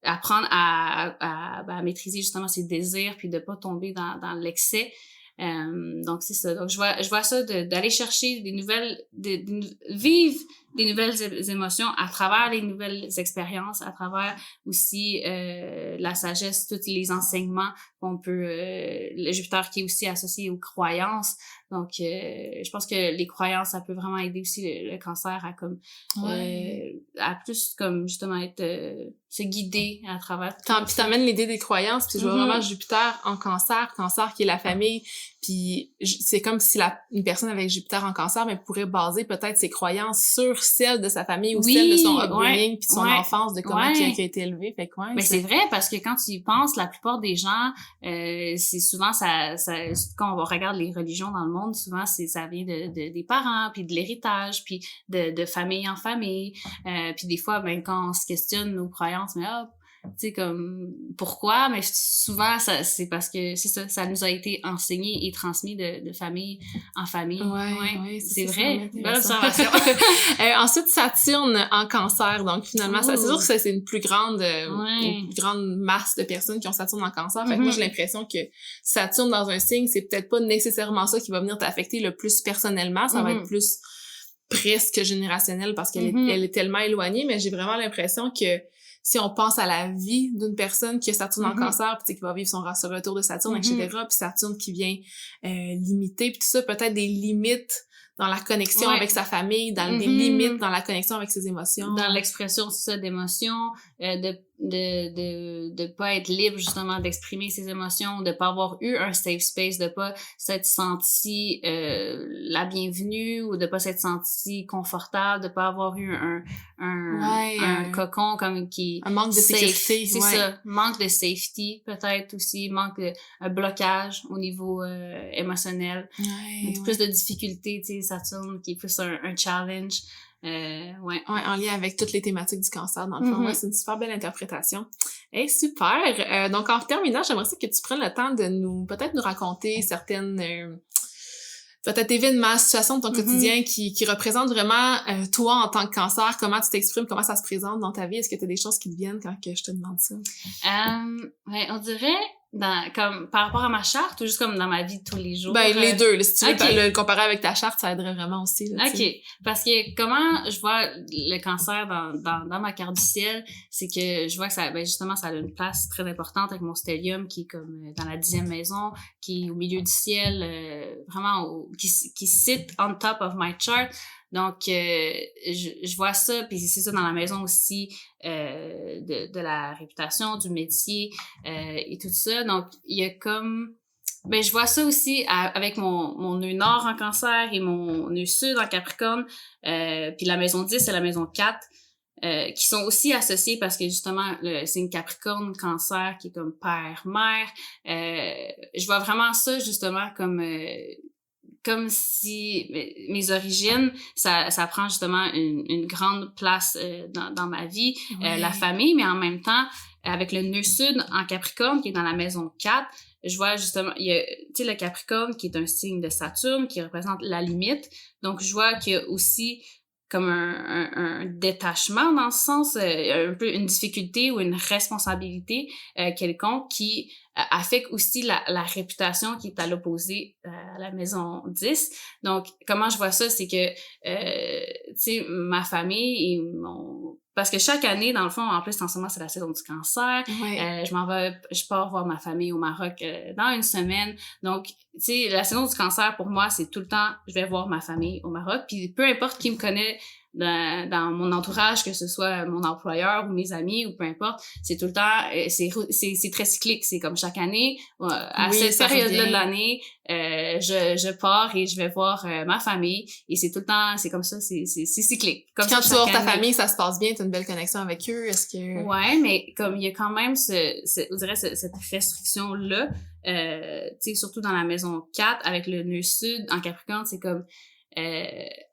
[SPEAKER 2] apprendre à maîtriser justement ses désirs puis de pas tomber dans l'excès. Donc c'est ça. Donc je vois ça d'aller chercher des nouvelles, vivre des nouvelles émotions à travers les nouvelles expériences, à travers aussi la sagesse, tous les enseignements qu'on peut, le Jupiter qui est aussi associé aux croyances. Donc je pense que les croyances, ça peut vraiment aider aussi le cancer à comme à plus comme justement être se guider à travers tout.
[SPEAKER 1] Puis t'amènes l'idée des croyances, puis je vois vraiment Jupiter en cancer qui est la famille, puis c'est comme si une personne avec Jupiter en cancer pourrait baser peut-être ses croyances sur celles de sa famille ou celles de son upbringing puis de son enfance, de comment il a été élevé. Fait quoi.
[SPEAKER 2] Mais c'est vrai, parce que quand tu y penses, la plupart des gens, c'est souvent ça quand on regarde les religions dans le monde, souvent ça vient des parents, puis de l'héritage, puis de famille en famille, puis des fois quand on se questionne nos croyances, mais tu sais, comme pourquoi, mais souvent c'est parce que c'est ça nous a été enseigné et transmis de famille en famille. C'est vrai, belle observation.
[SPEAKER 1] Ensuite Saturne en cancer, donc finalement c'est sûr que c'est une plus grande masse de personnes qui ont Saturne en cancer. Fait que moi j'ai l'impression que Saturne dans un signe, c'est peut-être pas nécessairement ça qui va venir t'affecter le plus personnellement, ça va être plus presque générationnel parce qu'elle est tellement éloignée, mais j'ai vraiment l'impression que si on pense à la vie d'une personne qui a Saturne en cancer, puis qui va vivre son retour de Saturne, etc., puis Saturne qui vient limiter, puis tout ça, peut-être des limites dans la connexion
[SPEAKER 2] Ouais.
[SPEAKER 1] avec sa famille, dans des limites, dans la connexion avec ses émotions.
[SPEAKER 2] Dans l'expression, c'est ça, d'émotions, de pas être libre, justement, d'exprimer ses émotions, de pas avoir eu un safe space, de pas s'être senti la bienvenue ou de pas s'être senti confortable, de pas avoir eu un cocon comme qui...
[SPEAKER 1] Un manque de
[SPEAKER 2] safe.
[SPEAKER 1] sécurité.
[SPEAKER 2] C'est ça, manque de safety, peut-être aussi, manque de un blocage au niveau émotionnel. Plus de difficultés, tu sais, Saturne qui est plus un challenge. Ouais,
[SPEAKER 1] en lien avec toutes les thématiques du cancer, dans le fond. Ouais, c'est une super belle interprétation. Hey, super! Donc, en terminant, j'aimerais ça que tu prennes le temps de peut-être nous raconter certaines, peut-être événements, situations de ton quotidien qui représentent vraiment toi en tant que cancer, comment tu t'exprimes, comment ça se présente dans ta vie. Est-ce que tu as des choses qui te viennent quand que je te demande ça?
[SPEAKER 2] Ouais, on dirait... comme par rapport à ma charte ou juste comme dans ma vie de tous les jours?
[SPEAKER 1] Ben, les deux, là, si tu veux le comparer avec ta charte, ça aiderait vraiment aussi. Là,
[SPEAKER 2] Parce que comment je vois le cancer dans ma carte du ciel, c'est que je vois que ça, ben justement, ça a une place très importante avec mon stellium qui est comme dans la 10e maison, qui est au milieu du ciel, vraiment qui sit on top of my chart. Donc, je vois ça, puis c'est ça dans la maison aussi, de la réputation, du métier, et tout ça. Donc, il y a comme... Ben, je vois ça aussi avec mon nœud nord en cancer et mon nœud sud en capricorne, puis la maison 10 et la maison 4, qui sont aussi associés parce que justement, c'est une capricorne cancer qui est comme père-mère. Je vois vraiment ça justement comme si mes origines, ça prend justement une grande place dans ma vie, la famille, mais en même temps, avec le nœud sud en Capricorne, qui est dans la maison 4, je vois justement, il y a, tu sais, le Capricorne, qui est un signe de Saturne, qui représente la limite. Donc, je vois qu'il y a aussi comme un détachement dans ce sens, un peu une difficulté ou une responsabilité quelconque qui affecte aussi la réputation qui est à l'opposé à la maison 10. Donc, comment je vois ça, c'est que, tu sais, ma famille et parce que chaque année, dans le fond, en plus, en ce moment, c'est la saison du cancer. Je pars voir ma famille au Maroc dans une semaine. Donc, tu sais, la saison du cancer, pour moi, c'est tout le temps, je vais voir ma famille au Maroc. Puis peu importe qui me connaît dans mon entourage, que ce soit mon employeur ou mes amis ou peu importe, c'est tout le temps, c'est très cyclique. C'est comme chaque année, à cette période-là de l'année, je pars et je vais voir ma famille. Et c'est tout le temps, c'est comme ça, c'est cyclique. Comme
[SPEAKER 1] quand
[SPEAKER 2] ça,
[SPEAKER 1] tu vois ta famille, ça se passe bien, t'as une belle connexion avec eux, est-ce que...
[SPEAKER 2] Ouais, mais comme il y a quand même on dirait cette restriction-là, tu sais, surtout dans la maison 4, avec le nœud sud en Capricorne, c'est comme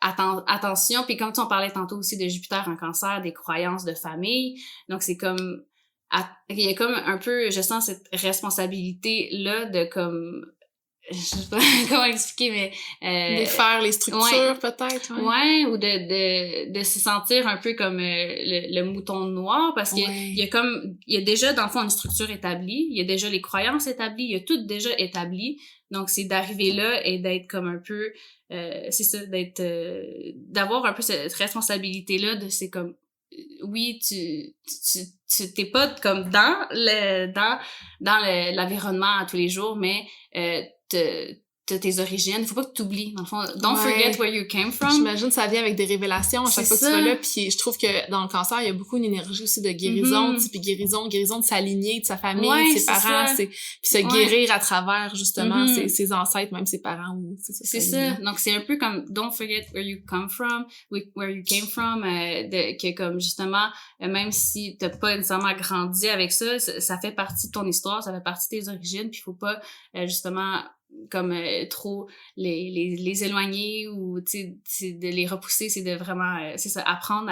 [SPEAKER 2] attention, puis comme on parlait tantôt aussi de Jupiter en cancer, des croyances de famille, donc c'est comme il y a comme un peu, je sens cette responsabilité là de comme, je sais pas comment expliquer, mais
[SPEAKER 1] défaire les structures peut-être,
[SPEAKER 2] ou de se sentir un peu comme le mouton noir, parce que il y a déjà dans le fond une structure établie, il y a déjà les croyances établies, il y a tout déjà établi. Donc c'est d'arriver là et d'être comme un peu c'est ça, d'être d'avoir un peu cette responsabilité là de c'est comme oui, tu t'es pas comme dans l'environnement à tous les jours, mais tes origines, il faut pas que tu oublies, dans le fond, don't forget where you came from.
[SPEAKER 1] J'imagine que ça vient avec des révélations à chaque fois que tu vas là, puis je trouve que dans le cancer, il y a beaucoup une énergie aussi de guérison, puis guérison de sa lignée, de sa famille, de ses parents, puis se guérir à travers justement ses ancêtres, même ses parents.
[SPEAKER 2] C'est ça. Donc c'est un peu comme don't forget where you come from, where you came from, que comme justement, même si t'as pas nécessairement grandi avec ça, ça fait partie de ton histoire, ça fait partie de tes origines, puis il faut pas justement comme trop les éloigner ou tu sais de les repousser, c'est de vraiment c'est ça, apprendre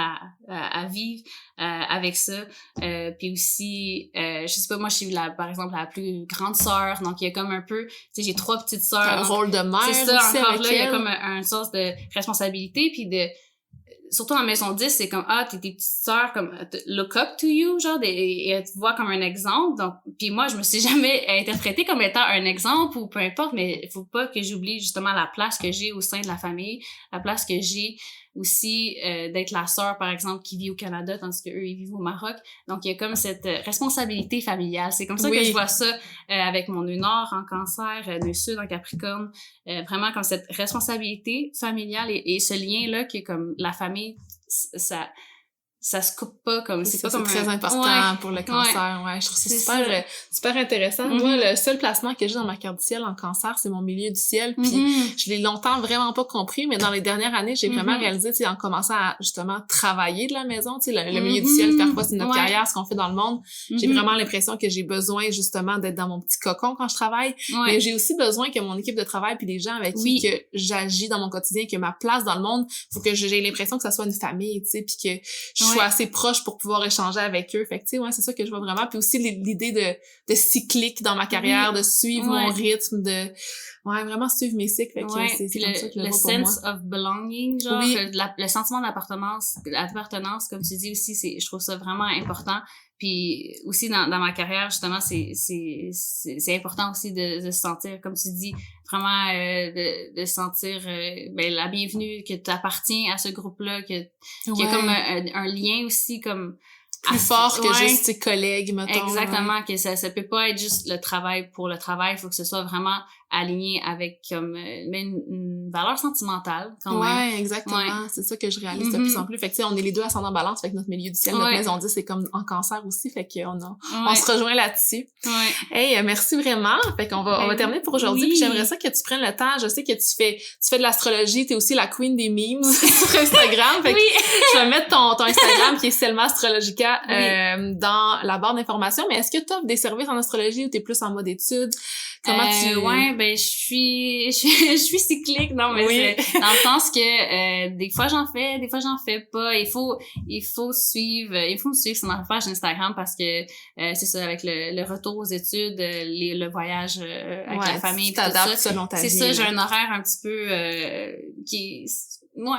[SPEAKER 2] à vivre avec ça, puis aussi je sais pas, moi je suis par exemple la plus grande sœur, donc il y a comme un peu, tu sais, j'ai 3 petites sœurs,
[SPEAKER 1] un rôle de mère
[SPEAKER 2] c'est ça,
[SPEAKER 1] aussi
[SPEAKER 2] encore
[SPEAKER 1] avec
[SPEAKER 2] là il y a comme un sens de responsabilité, puis de surtout en maison 10, c'est comme, tes petites sœurs, comme, look up to you, genre, et elles te voient comme un exemple. Donc, puis moi, je me suis jamais interprétée comme étant un exemple ou peu importe, mais il faut pas que j'oublie justement la place que j'ai au sein de la famille, la place que j'ai aussi d'être la sœur, par exemple, qui vit au Canada, tandis qu'eux, ils vivent au Maroc. Donc, il y a comme cette responsabilité familiale. C'est comme ça que je vois ça avec mon nœud nord en cancer, nœud sud en capricorne. Vraiment comme cette responsabilité familiale et ce lien-là qui est comme la famille, ça se coupe pas comme
[SPEAKER 1] c'est pas comme très important pour le cancer. Ouais, je trouve ça super intéressant. Moi, le seul placement que j'ai dans ma carte du ciel en cancer, c'est mon milieu du ciel, puis je l'ai longtemps vraiment pas compris, mais dans les dernières années, j'ai vraiment réalisé, tu sais, en commençant à justement travailler de la maison, tu sais, le milieu du ciel, faire quoi, c'est notre carrière, ce qu'on fait dans le monde. J'ai vraiment l'impression que j'ai besoin justement d'être dans mon petit cocon quand je travaille, mais j'ai aussi besoin que mon équipe de travail puis les gens avec qui que j'agis dans mon quotidien, que ma place dans le monde, faut que j'ai l'impression que ça soit une famille, tu sais, puis que je sois assez proche pour pouvoir échanger avec eux. Fait que, tu sais, c'est ça que je vois vraiment. Puis aussi, l'idée de cyclique dans ma carrière, de suivre mon rythme, vraiment suivre mes cycles. Fait que c'est comme ça que
[SPEAKER 2] le sense of belonging, genre, le sentiment d'appartenance, comme tu dis aussi, je trouve ça vraiment important. Puis aussi dans ma carrière, justement, c'est important aussi de se sentir, comme tu dis, vraiment de sentir la bienvenue, que tu appartiens à ce groupe-là, qu'il y a comme un lien aussi comme
[SPEAKER 1] plus fort que juste tes collègues, mettons.
[SPEAKER 2] Exactement, que ça peut pas être juste le travail pour le travail, il faut que ce soit vraiment aligné avec comme une valeur sentimentale quand même.
[SPEAKER 1] Exactement, c'est ça que je réalise de plus en plus. Fait que tu sais, on est les deux ascendants balance, fait que notre milieu du ciel, notre maison 10, c'est comme en cancer aussi, fait qu'on on se rejoint là-dessus. Hey, merci vraiment. Fait qu'on va terminer pour aujourd'hui, puis j'aimerais ça que tu prennes le temps. Je sais que tu fais de l'astrologie, t'es aussi la queen des memes sur Instagram. Fait que je vais mettre ton Instagram qui est Selma Astrologica dans la barre d'informations, mais est-ce que tu offres des services en astrologie ou t'es plus en mode études? Comment tu...
[SPEAKER 2] je suis cyclique, non, mais c'est dans le sens que des fois j'en fais pas. Il faut me suivre sur ma page Instagram parce que c'est ça, avec le retour aux études, le voyage avec la famille,
[SPEAKER 1] tu t'adaptes selon ta vie.
[SPEAKER 2] C'est ça, j'ai un horaire un petit peu qui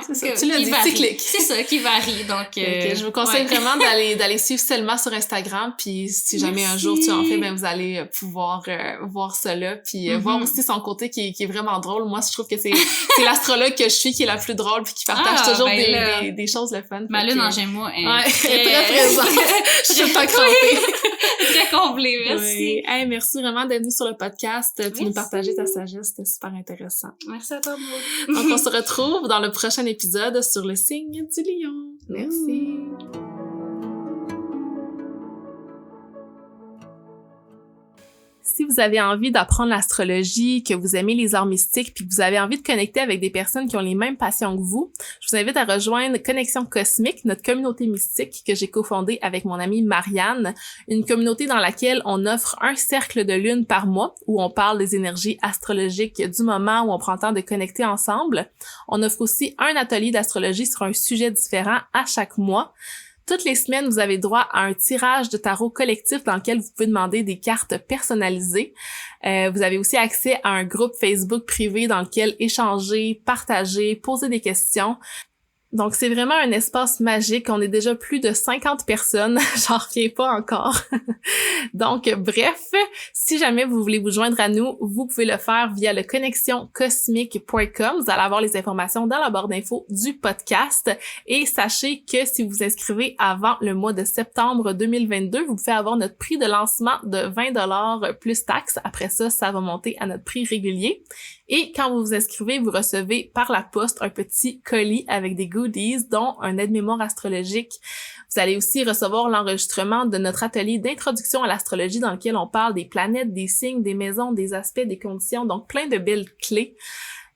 [SPEAKER 1] c'est ça, tu l'as dit, cyclique.
[SPEAKER 2] C'est ça, qui varie. Donc,
[SPEAKER 1] je vous conseille vraiment d'aller suivre Selma sur Instagram, puis si jamais un jour tu en fais, vous allez pouvoir voir cela, puis voir aussi son côté qui est vraiment drôle. Moi, je trouve que c'est l'astrologue que je suis qui est la plus drôle, puis qui partage toujours des choses le fun.
[SPEAKER 2] Ma lune en Gémeaux
[SPEAKER 1] est très présente. Je suis pas crampée.
[SPEAKER 2] Très comblée, merci.
[SPEAKER 1] Oui. Hey, merci vraiment d'être venue sur le podcast, puis nous partager ta sagesse, c'était super intéressant.
[SPEAKER 2] Merci à toi, Maud.
[SPEAKER 1] Donc, on se retrouve dans le prochain épisode sur le signe du lion. Merci. Si vous avez envie d'apprendre l'astrologie, que vous aimez les arts mystiques, puis que vous avez envie de connecter avec des personnes qui ont les mêmes passions que vous, je vous invite à rejoindre Connexion Cosmique, notre communauté mystique que j'ai cofondée avec mon amie Marianne, une communauté dans laquelle on offre un cercle de lune par mois où on parle des énergies astrologiques du moment où on prend le temps de connecter ensemble. On offre aussi un atelier d'astrologie sur un sujet différent à chaque mois. Toutes les semaines, vous avez droit à un tirage de tarot collectif dans lequel vous pouvez demander des cartes personnalisées. Vous avez aussi accès à un groupe Facebook privé dans lequel échanger, partager, poser des questions. Donc, c'est vraiment un espace magique. On est déjà plus de 50 personnes. J'en reviens pas encore. Donc, bref, si jamais vous voulez vous joindre à nous, vous pouvez le faire via le connexioncosmique.com. Vous allez avoir les informations dans la barre d'infos du podcast. Et sachez que si vous vous inscrivez avant le mois de septembre 2022, vous pouvez avoir notre prix de lancement de 20$ plus taxes. Après ça, ça va monter à notre prix régulier. Et quand vous vous inscrivez, vous recevez par la poste un petit colis avec des goodies, dont un aide-mémoire astrologique. Vous allez aussi recevoir l'enregistrement de notre atelier d'introduction à l'astrologie dans lequel on parle des planètes, des signes, des maisons, des aspects, des conditions, donc plein de belles clés.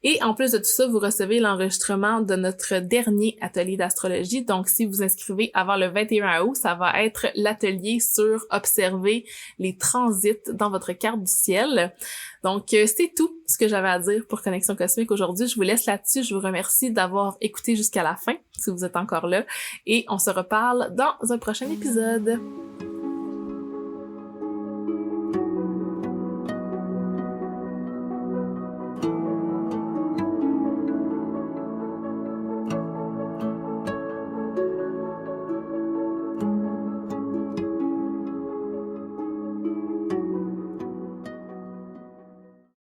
[SPEAKER 1] Et en plus de tout ça, vous recevez l'enregistrement de notre dernier atelier d'astrologie. Donc, si vous inscrivez avant le 21 août, ça va être l'atelier sur observer les transits dans votre carte du ciel. Donc, c'est tout ce que j'avais à dire pour Connexion Cosmique aujourd'hui. Je vous laisse là-dessus. Je vous remercie d'avoir écouté jusqu'à la fin, si vous êtes encore là. Et on se reparle dans un prochain épisode.